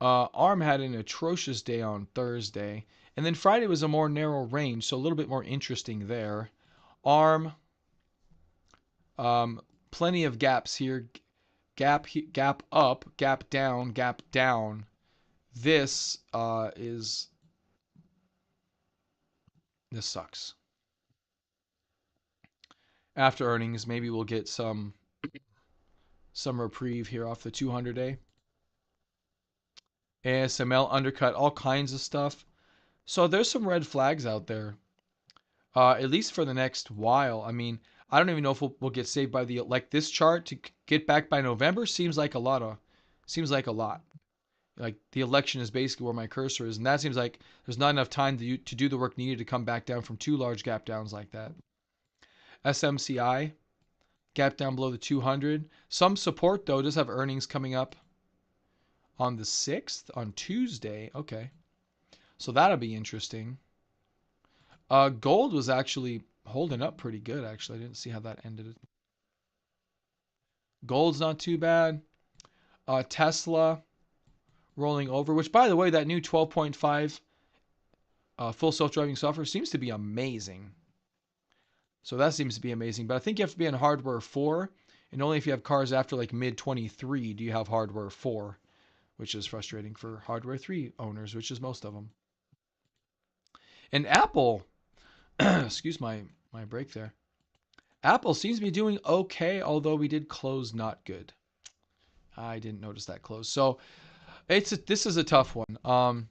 ARM had an atrocious day on Thursday, and then Friday was a more narrow range, so a little bit more interesting there. ARM, plenty of gaps here. Gap up, gap down, gap down. This sucks. After earnings, maybe we'll get some reprieve here off the 200-day. ASML undercut all kinds of stuff. So there's some red flags out there, at least for the next while. I mean, I don't even know if we'll get saved by like this chart to get back by November seems like a lot. Like the election is basically where my cursor is, and that seems like there's not enough time to do the work needed to come back down from two large gap downs like that. SMCI gap down below the 200. Some support though. Does have earnings coming up on the 6th on Tuesday. Okay, so that'll be interesting. Gold was actually holding up pretty good. Actually, I didn't see how that ended. Gold's not too bad. Tesla rolling over, which by the way, that new 12.5 full self-driving software seems to be amazing. So that seems to be amazing. But I think you have to be on hardware 4, and only if you have cars after like mid 23 do you have hardware 4, which is frustrating for hardware 3 owners, which is most of them. And Apple, excuse my break there. Apple seems to be doing okay, although we did close not good. I didn't notice that close. So this is a tough one.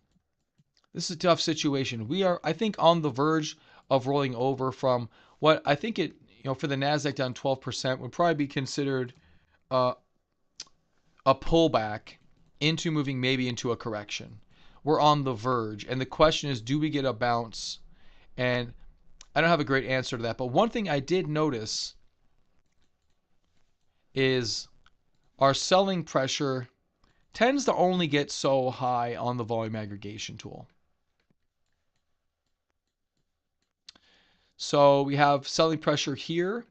This is a tough situation. We are, I think, on the verge of rolling over from what I think for the Nasdaq down 12% would probably be considered a pullback into moving maybe into a correction. We're on the verge, and the question is, do we get a bounce? And I don't have a great answer to that, but one thing I did notice is our selling pressure tends to only get so high on the volume aggregation tool. So we have selling pressure here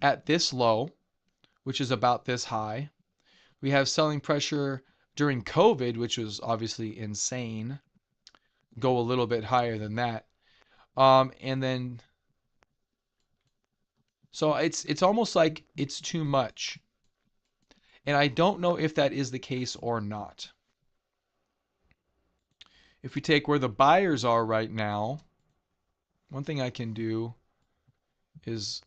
at this low, which is about this high. We have selling pressure during COVID, which was obviously insane. Go a little bit higher than that. And then, so it's almost like it's too much. And I don't know if that is the case or not. If we take where the buyers are right now, one thing I can do is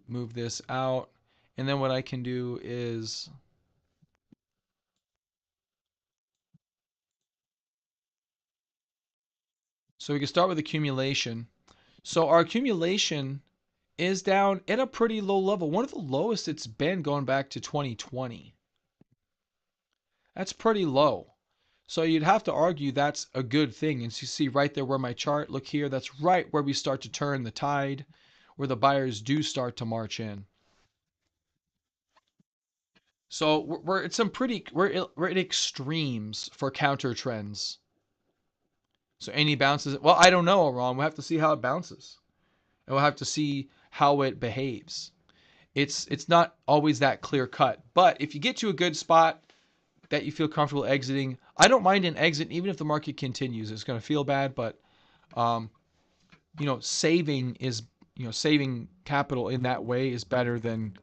move this out. And then what I can do is so we can start with accumulation. So our accumulation is down at a pretty low level. One of the lowest it's been going back to 2020. That's pretty low. So you'd have to argue that's a good thing. And so you see right there where my chart, look here, that's right where we start to turn the tide, where the buyers do start to march in. So we're at some pretty we're at extremes for counter trends. So any bounces, well, I don't know, Ron. We'll have to see how it bounces. And we'll have to see how it behaves. It's not always that clear cut. But if you get to a good spot that you feel comfortable exiting, I don't mind an exit even if the market continues. It's going to feel bad, but um, saving capital in that way is better than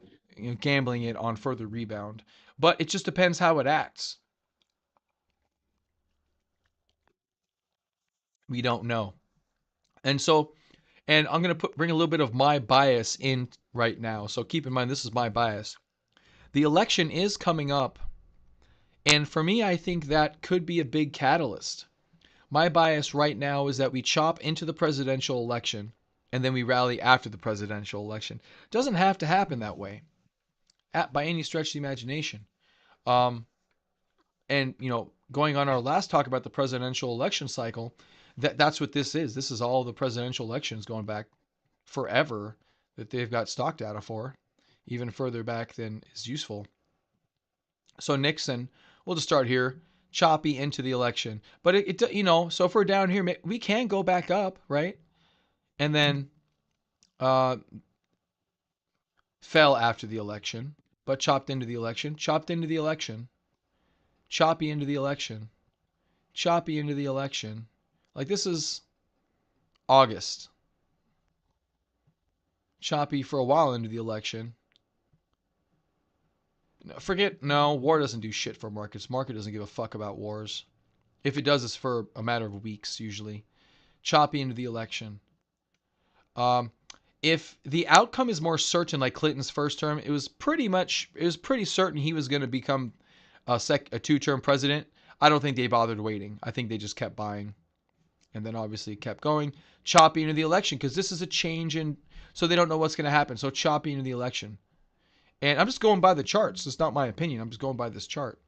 gambling it on further rebound. But it just depends how it acts. We don't know. And so, and I'm going to bring a little bit of my bias in right now. So keep in mind, this is my bias. The election is coming up. And for me, I think that could be a big catalyst. My bias right now is that we chop into the presidential election and then we rally after the presidential election. Doesn't have to happen that way by any stretch of the imagination. Um, and going on our last talk about the presidential election cycle, that's what this is. This is all the presidential elections going back forever that they've got stock data for, even further back than is useful. So Nixon, we'll just start here, choppy into the election. But so if we're down here, we can go back up, right? And then uh, fell after the election, but chopped into the election, chopped into the election, choppy into the election, choppy into the election. Like this is August. Choppy for a while into the election. War doesn't do shit for markets. Market doesn't give a fuck about wars. If it does, it's for a matter of weeks usually. Choppy into the election. If the outcome is more certain, like Clinton's first term, it was pretty certain he was going to become a two-term president. I don't think they bothered waiting. I think they just kept buying, and then obviously kept going. Choppy into the election because this is a change in, so they don't know what's going to happen. So choppy into the election. And I'm just going by the charts. It's not my opinion. I'm just going by this chart.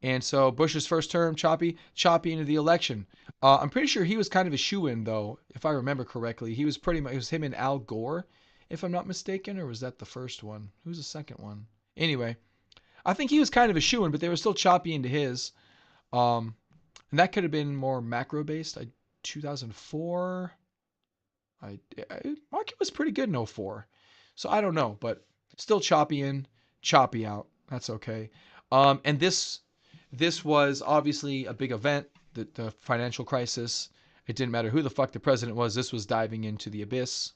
And so Bush's first term, choppy into the election. I'm pretty sure he was kind of a shoo-in, though, if I remember correctly. He was pretty much, it was him and Al Gore, if I'm not mistaken, or was that the first one? Who's the second one? Anyway, I think he was kind of a shoo-in, but they were still choppy into his. And that could have been more macro-based. 2004, market was pretty good in 04. So I don't know, but still choppy in, choppy out. That's okay. And this was obviously a big event, the financial crisis. It didn't matter who the fuck the president was. This was diving into the abyss.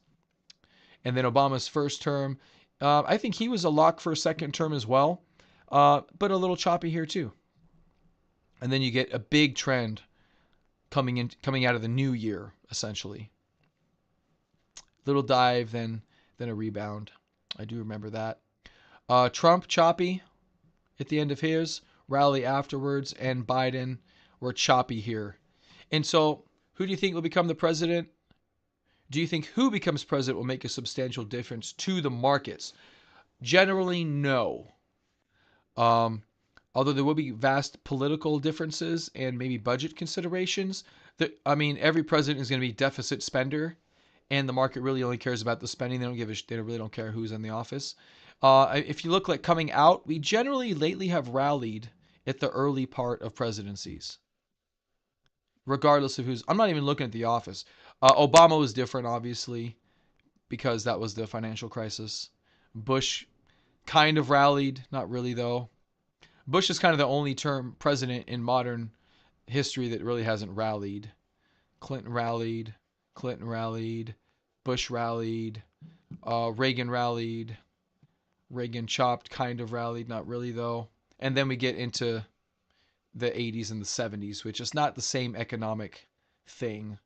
And then Obama's first term, I think he was a lock for a second term as well, but a little choppy here too. And then you get a big trend coming out of the new year, essentially. Little dive, then a rebound. I do remember that. Trump choppy at the end of his, rally afterwards, and Biden were choppy here. And so, who do you think will become the president? Do you think who becomes president will make a substantial difference to the markets? Generally, no. Although there will be vast political differences and maybe budget considerations. Every president is going to be deficit spender, and the market really only cares about the spending. They really don't care who's in the office. If you look like coming out, we generally lately have rallied at the early part of presidencies, regardless of who's. I'm not even looking at the office. Obama was different, obviously, because that was the financial crisis. Bush kind of rallied, not really though. Bush is kind of the only term president in modern history that really hasn't rallied. Clinton rallied, Bush rallied, Reagan rallied. Reagan chopped, kind of rallied, not really though. And then we get into the 80s and the 70s, which is not the same economic thing.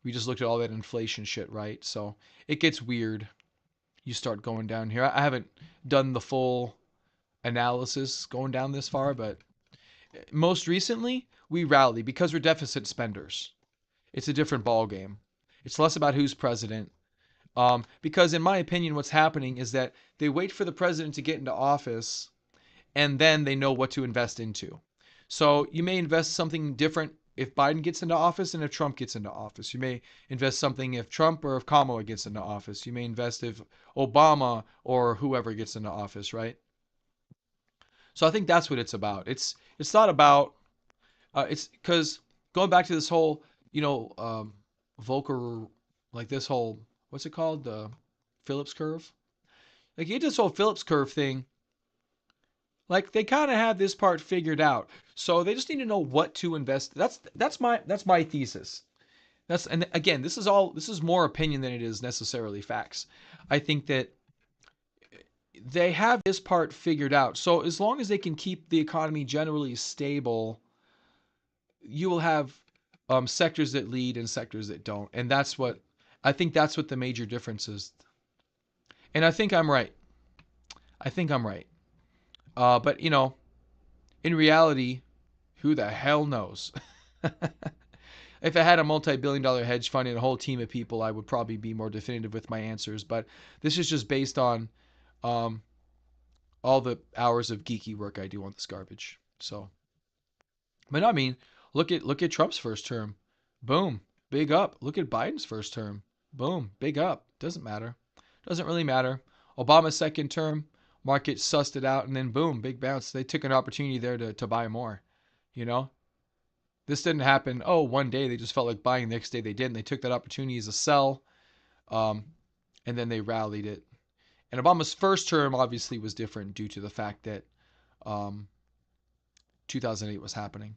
We just looked at all that inflation shit, right? So it gets weird. You start going down here. I haven't done the full analysis going down this far, but most recently we rally because we're deficit spenders. It's a different ball game. It's less about who's president. Because in my opinion, what's happening is that they wait for the president to get into office and then they know what to invest into. So you may invest something different if Biden gets into office and if Trump gets into office. You may invest something if Trump or if Kamala gets into office. You may invest if Obama or whoever gets into office, right? So I think that's what it's about. It's not about it's because going back to this whole Volcker, like this whole, what's it called, the Phillips curve. Like you get this whole Phillips curve thing. Like they kind of have this part figured out, so they just need to know what to invest. That's my thesis. And again, this is more opinion than it is necessarily facts. I think that they have this part figured out. So as long as they can keep the economy generally stable, you will have sectors that lead and sectors that don't, and that's what the major difference is. And I think I'm right. I think I'm right. But in reality, who the hell knows? If I had a multi-billion-dollar hedge fund and a whole team of people, I would probably be more definitive with my answers. But this is just based on um, all the hours of geeky work I do on this garbage. So, but I mean, look at Trump's first term, boom, big up. Look at Biden's first term, boom, big up. Doesn't matter. Doesn't really matter. Obama's second term, market sussed it out, and then boom, big bounce. They took an opportunity there to buy more. You know, this didn't happen. Oh, one day they just felt like buying. The next day they didn't. They took that opportunity as a sell, um, and then they rallied it. And Obama's first term obviously was different due to the fact that um, 2008 was happening.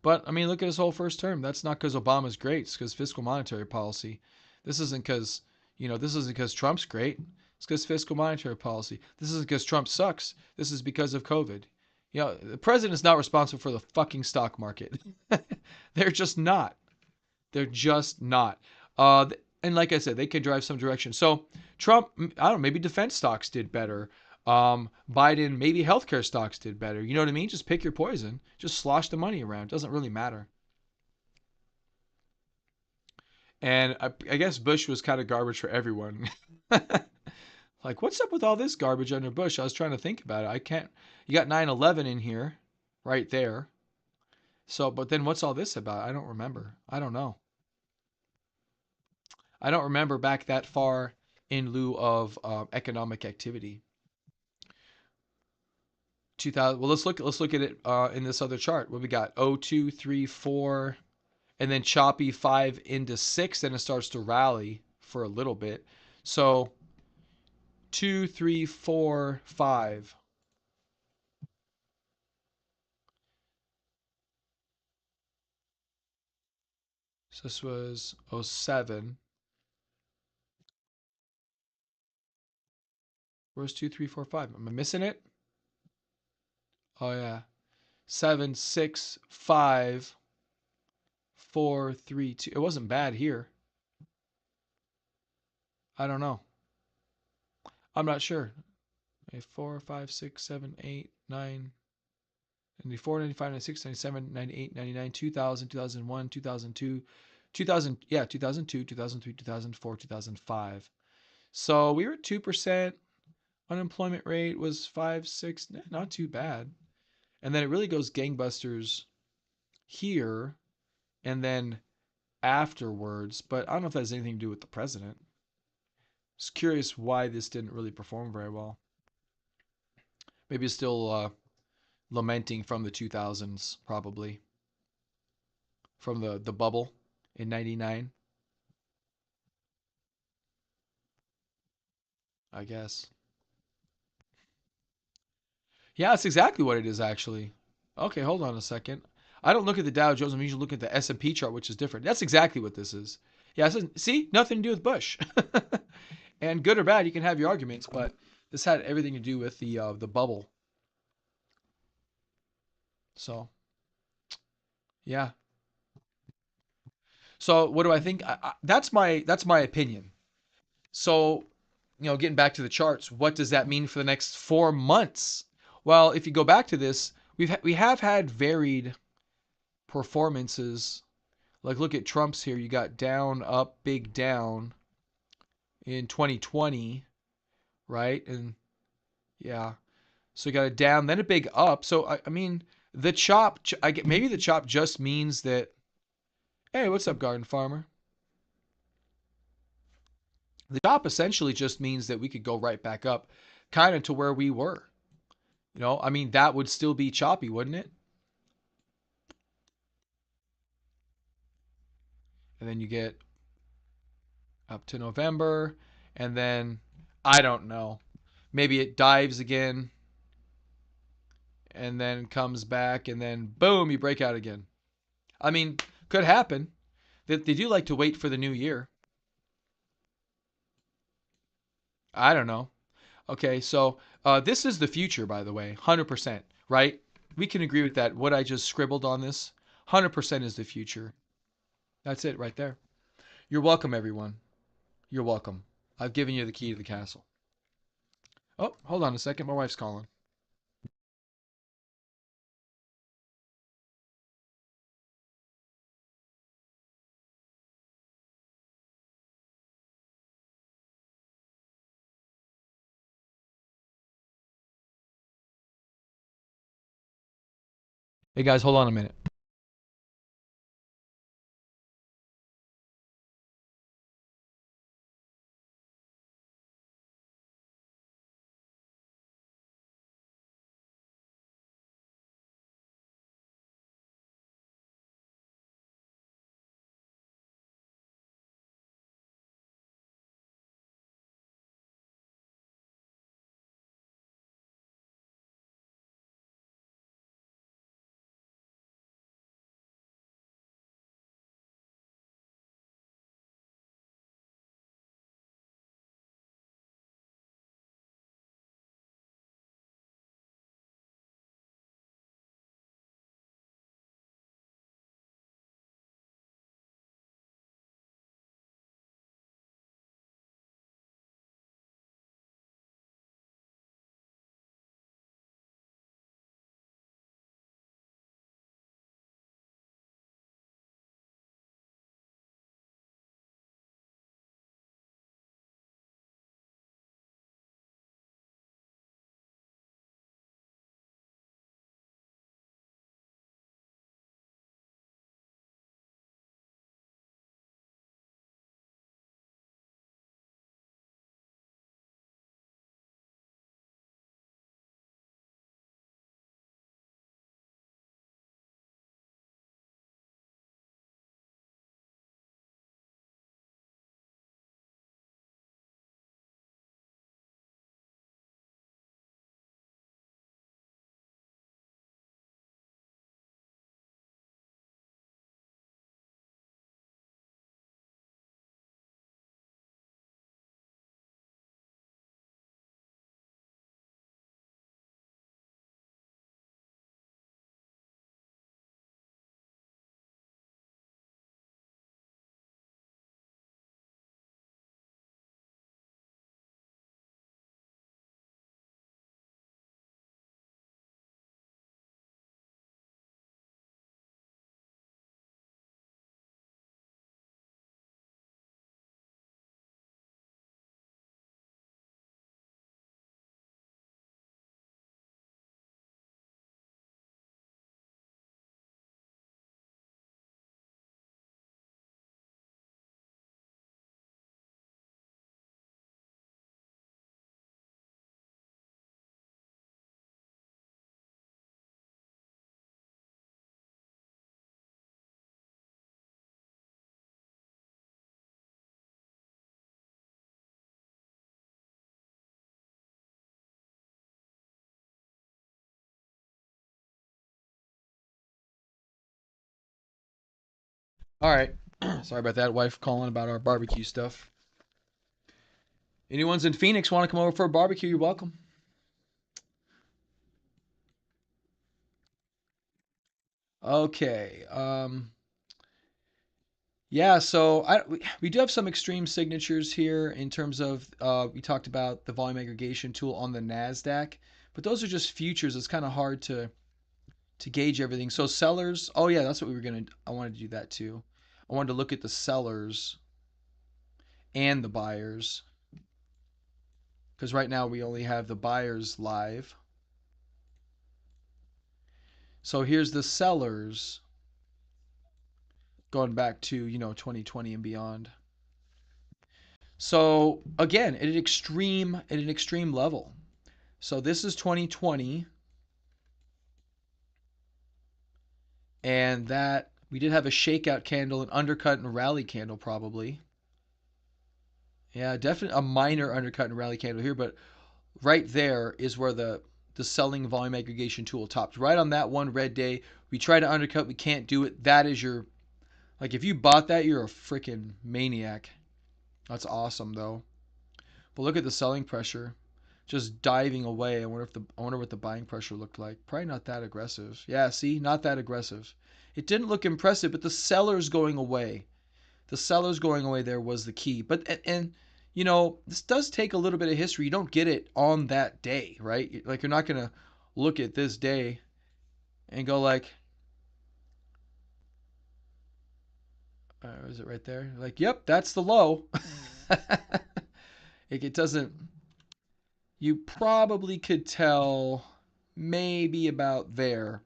But I mean, look at his whole first term. That's not because Obama's great. It's because fiscal monetary policy. This isn't because this isn't because Trump's great. It's because fiscal monetary policy. This isn't because Trump sucks. This is because of COVID. The president is not responsible for the fucking stock market. They're just not. They're just not. And like I said, they can drive some direction. So Trump, I don't know, maybe defense stocks did better. Biden, maybe healthcare stocks did better. You know what I mean? Just pick your poison. Just slosh the money around. It doesn't really matter. And I guess Bush was kind of garbage for everyone. Like, what's up with all this garbage under Bush? I was trying to think about it. I can't. You got 9/11 in here, right there. So, but then what's all this about? I don't remember. I don't know. I don't remember back that far in lieu of economic activity. 2000. Well, let's look at it in this other chart. What we got? 02, 3, 4, and then choppy 5 into 6. Then it starts to rally for a little bit. So 2, 3, 4, 5. So this was 07. Where's 2, 3, 4, 5? Am I missing it? Oh yeah. 7, 6, 5, 4, 3, 2. It wasn't bad here. I don't know. I'm not sure. 4, 5, 6, 7, 8, 9, 94, 95, 96, 97, 98, 99, 2000, 2001, 2002, 2000, yeah, 2002, 2003, 2004, 2005. So we were at 2%. Unemployment rate was 5, 6, not too bad. And then it really goes gangbusters here and then afterwards. But I don't know if that has anything to do with the president. Just curious why this didn't really perform very well. Maybe it's still lamenting from the 2000s, probably from the bubble in '99, I guess. Yeah, that's exactly what it is, actually. Okay, hold on a second. I don't look at the Dow Jones. I'm usually looking at the S&P chart, which is different. That's exactly what this is. Yeah, see, nothing to do with Bush. And good or bad, you can have your arguments, but this had everything to do with the bubble. So yeah. So what do I think? That's my opinion. So getting back to the charts, what does that mean for the next 4 months? Well, if you go back to this, we have had varied performances. Like look at Trump's here. You got down, up, big down in 2020, right? And yeah, so you got a down, then a big up. So I mean, The chop, maybe the chop just means that, hey, what's up, garden farmer? The chop essentially just means that we could go right back up kind of to where we were. I mean, that would still be choppy, wouldn't it? And then you get up to November, and then I don't know. Maybe it dives again and then comes back, and then boom, you break out again. I mean, could happen. They do like to wait for the new year. I don't know. Okay, so this is the future, by the way, 100%, right? We can agree with that. What I just scribbled on this, 100% is the future. That's it right there. You're welcome, everyone. You're welcome. I've given you the key to the castle. Oh, hold on a second. My wife's calling. Hey, guys, hold on a minute. All right. Sorry about that. Wife calling about our barbecue stuff. Anyone's in Phoenix want to come over for a barbecue, you're welcome. Okay. Yeah, so we do have some extreme signatures here in terms of we talked about the volume aggregation tool on the NASDAQ, but those are just futures. It's kind of hard to gauge everything. So sellers, oh yeah, that's what we were gonna. I wanted to do that too. I wanted to look at the sellers and the buyers because right now we only have the buyers live. So here's the sellers going back to, 2020 and beyond. So again, at an extreme level. So this is 2020, and that we did have a shakeout candle, an undercut and rally candle probably. Yeah, definitely a minor undercut and rally candle here, but right there is where the selling volume aggregation tool topped. Right on that one red day, we try to undercut, we can't do it. That is your, like, if you bought that, you're a freaking maniac. That's awesome though. But look at the selling pressure, just diving away. I wonder what the buying pressure looked like. Probably not that aggressive. Yeah, see, not that aggressive. It didn't look impressive, but the sellers going away. The sellers going away there was the key. But this does take a little bit of history. You don't get it on that day, right? Like, you're not gonna look at this day and go like, is it right there? Like, yep, that's the low. It doesn't. You probably could tell maybe about there.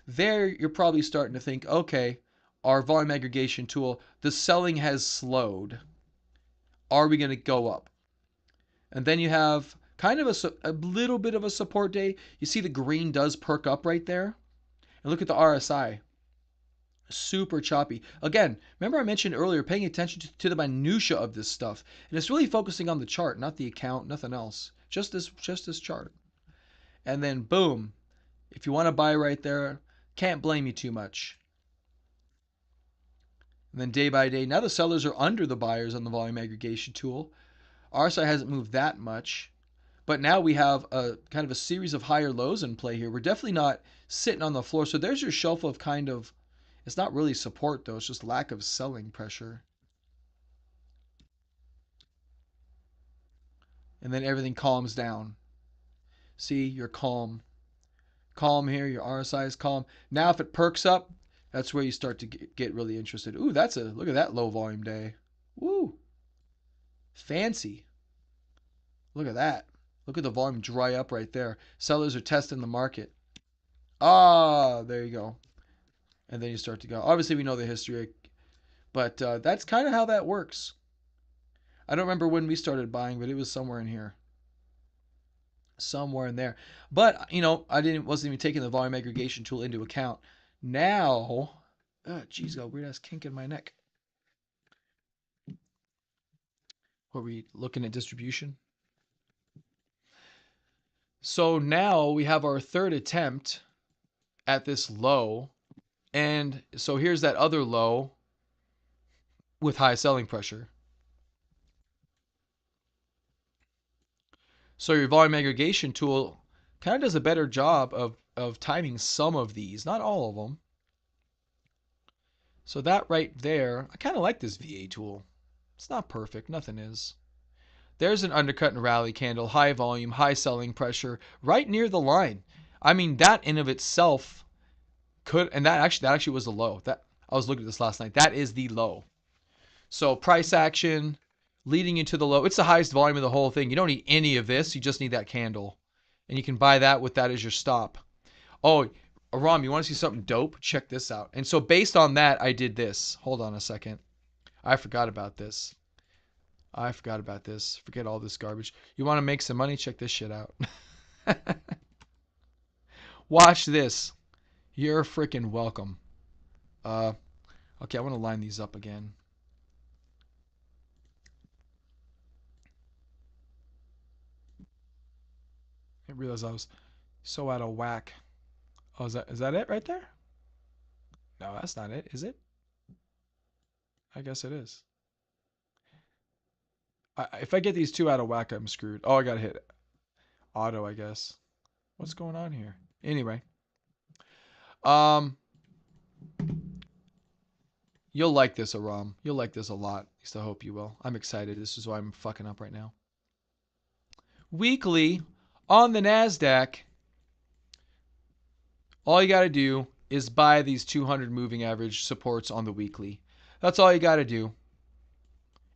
There, you're probably starting to think, okay, our volume aggregation tool, the selling has slowed. Are we going to go up? And then you have kind of a little bit of a support day. You see the green does perk up right there. And look at the RSI. Super choppy. Again, remember I mentioned earlier paying attention to the minutia of this stuff. And it's really focusing on the chart, not the account, nothing else. Just this chart. And then boom. If you want to buy right there, can't blame you too much. And then day by day, now the sellers are under the buyers on the volume aggregation tool. RSI hasn't moved that much, but now we have a kind of a series of higher lows in play here. We're definitely not sitting on the floor. So there's your shelf of kind of, it's not really support though, it's just lack of selling pressure. And then everything calms down. See, you're calm. Calm here, your RSI is calm. Now if it perks up, that's where you start to get really interested. Ooh, look at that low volume day. Woo, fancy. Look at that. Look at the volume dry up right there. Sellers are testing the market. Ah, there you go. And then you start to go. Obviously, we know the history, but that's kind of how that works. I don't remember when we started buying, but it was somewhere in here. Somewhere in there. But, wasn't even taking the volume aggregation tool into account. Now, geez, got a weird ass kink in my neck. What were we looking at distribution? So now we have our third attempt at this low. And so here's that other low with high selling pressure. So your volume aggregation tool kind of does a better job of timing some of these, not all of them. So that right there, I kind of like this VA tool. It's not perfect, nothing is. There's an undercut and rally candle, high volume, high selling pressure, right near the line. I mean, that in of itself could, and that actually was the low. That I was looking at this last night. That is the low. So price action leading into the low. It's the highest volume of the whole thing. You don't need any of this. You just need that candle. And you can buy that with that as your stop. Oh, Aram, you want to see something dope? Check this out. And so based on that, I did this. Hold on a second. I forgot about this. Forget all this garbage. You want to make some money? Check this shit out. Watch this. You're freaking welcome. Okay, I want to line these up again. I realized I was so out of whack. Oh, is that it right there? No, that's not it, is it? I guess it is. If I get these two out of whack, I'm screwed. Oh, I gotta hit auto, I guess. What's going on here? Anyway, um, you'll like this, Aram. You'll like this a lot. At least I hope you will. I'm excited. This is why I'm fucking up right now. Weekly on the NASDAQ, all you gotta do is buy these 200 moving average supports on the weekly. That's all you gotta do.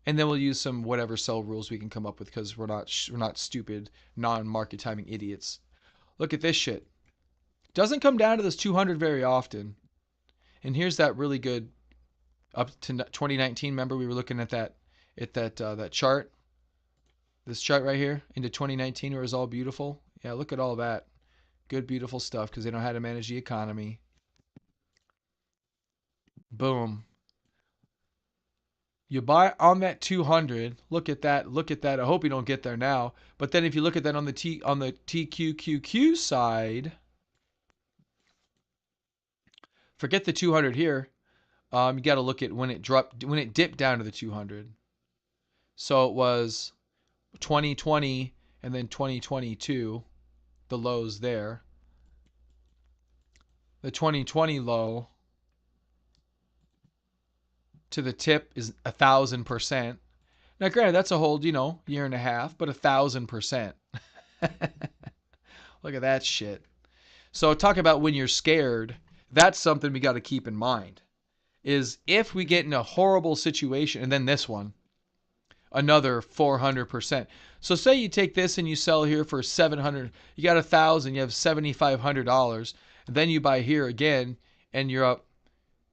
And then we'll use some whatever sell rules we can come up with because we're not stupid non-market timing idiots. Look at this shit. Doesn't come down to this 200 very often. And here's that really good up to 2019. Remember we were looking at that chart, this chart right here into 2019 where it was all beautiful. Yeah, look at all that good, beautiful stuff because they know how to manage the economy. Boom. You buy on that 200. Look at that. Look at that. I hope you don't get there now. But then if you look at that on the TQQQ side, forget the 200 here. You got to look at when it dipped down to the 200. So it was 2020 and then 2022, the lows there. The 2020 low to the tip is 1,000%. Now, granted, that's a whole, year and a half, but 1,000%. Look at that shit. So talk about when you're scared. That's something we got to keep in mind. Is if we get in a horrible situation, and then this one, another 400%. So say you take this and you sell here for 700, you got 1,000, you have $7,500, and then you buy here again, and you're up,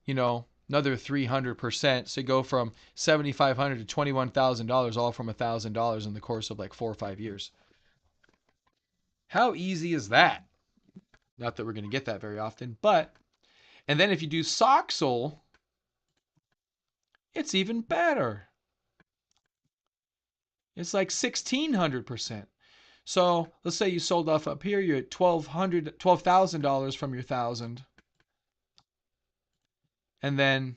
another 300%. So you go from $7,500 to $21,000, all from $1,000 in the course of like 4 or 5 years. How easy is that? Not that we're going to get that very often, but, and then if you do Soxhole, it's even better. It's like 1,600%. So let's say you sold off up here, you're at $12,000 from your 1,000. And then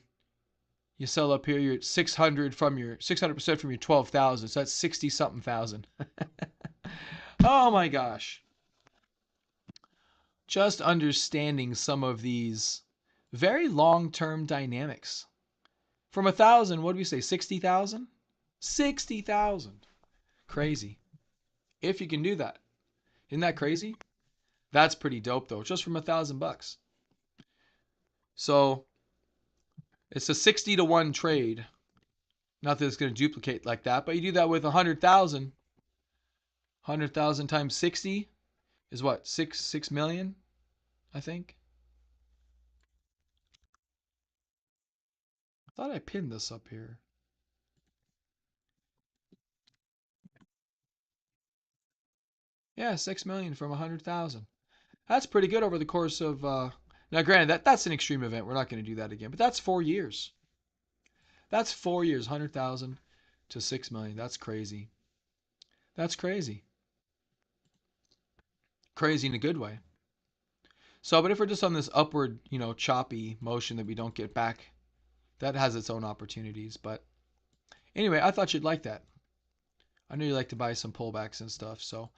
you sell up here, you're at 600% from your 12,000. So that's 60 something thousand. Oh my gosh. Just understanding some of these very long-term dynamics. From 1,000, what do we say? 60,000? 60,000. Crazy. If you can do that. Isn't that crazy? That's pretty dope though, just from $1,000. So it's a 60 to 1 trade. Not that it's going to duplicate like that, but you do that with 100,000. 100,000 times 60 is what? 6 million, I think. I thought I pinned this up here. Yeah, 6 million from 100,000. That's pretty good over the course of now granted that's an extreme event. We're not going to do that again, but that's 4 years. That's 4 years, 100,000 to 6 million. That's crazy. That's crazy. Crazy in a good way. So, but if we're just on this upward, choppy motion that we don't get back, that has its own opportunities. But anyway, I thought you'd like that. I know you like to buy some pullbacks and stuff. So,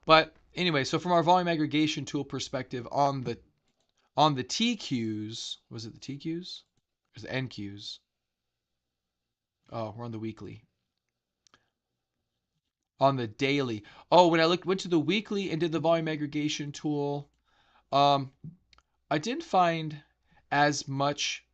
but anyway, so from our volume aggregation tool perspective on the TQs, was it the TQs? Or the NQs? Oh, we're on the weekly. On the daily. Oh, when I went to the weekly and did the volume aggregation tool, I didn't find as much.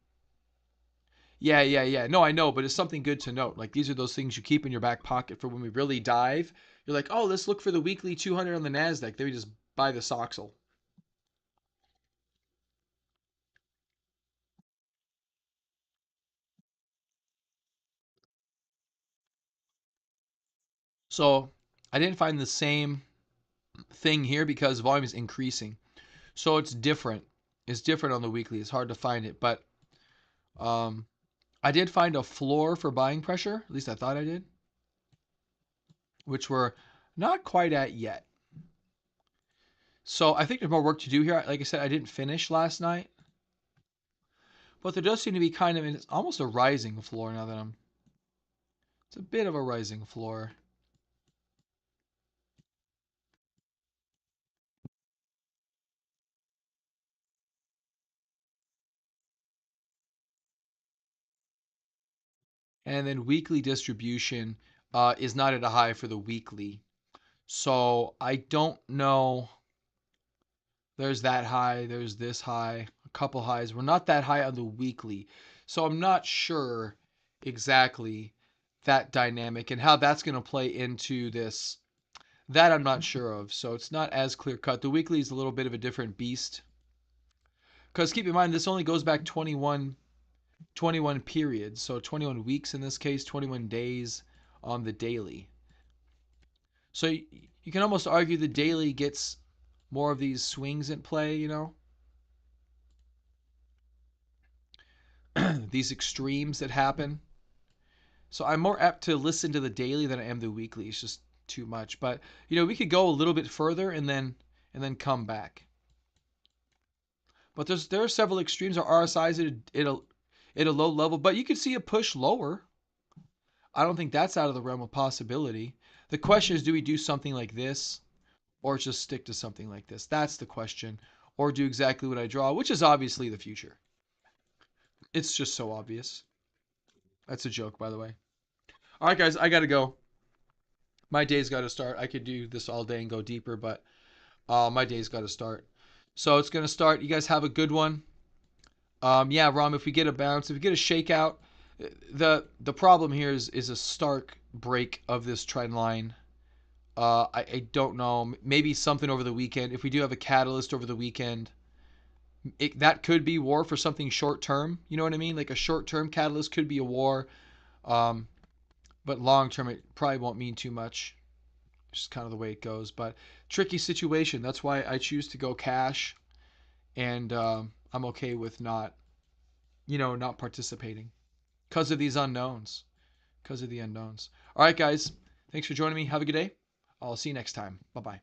Yeah. No, I know, but it's something good to note. Like these are those things you keep in your back pocket for when we really dive. You're like, oh, let's look for the weekly 200 on the NASDAQ. Then we just buy the Soxhole. So I didn't find the same thing here because volume is increasing. So it's different. It's different on the weekly. It's hard to find it, but I did find a floor for buying pressure. At least I thought I did, which we're not quite at yet. So I think there's more work to do here. Like I said, I didn't finish last night, but there does seem to be kind of it's almost a rising floor now that it's a bit of a rising floor. And then weekly distribution is not at a high for the weekly. So I don't know. There's that high. There's this high. A couple highs. We're not that high on the weekly. So I'm not sure exactly that dynamic and how that's going to play into this. That I'm not sure of. So it's not as clear cut. The weekly is a little bit of a different beast. Because keep in mind, this only goes back 21 periods. So 21 weeks in this case, 21 days on the daily. So you can almost argue the daily gets more of these swings in play, you know? These extremes that happen. So I'm more apt to listen to the daily than I am the weekly. It's just too much. But we could go a little bit further and then come back. But there are several extremes. Our RSI's at a low level, but you could see a push lower. I don't think that's out of the realm of possibility. The question is, do we do something like this, or just stick to something like this? That's the question. Or do exactly what I draw, which is obviously the future. It's just so obvious. That's a joke, by the way. All right, guys, I gotta go. My day's got to start. I could do this all day and go deeper, but my day's got to start. So it's gonna start. You guys have a good one. Yeah, Rom. If we get a bounce, if we get a shakeout, the problem here is a stark break of this trend line. I don't know. Maybe something over the weekend. If we do have a catalyst over the weekend, that could be war for something short term. You know what I mean? Like a short term catalyst could be a war. Um, but long term, it probably won't mean too much. Just kind of the way it goes. But tricky situation. That's why I choose to go cash, and I'm okay with not participating because of these unknowns. Because of the unknowns. All right, guys. Thanks for joining me. Have a good day. I'll see you next time. Bye bye.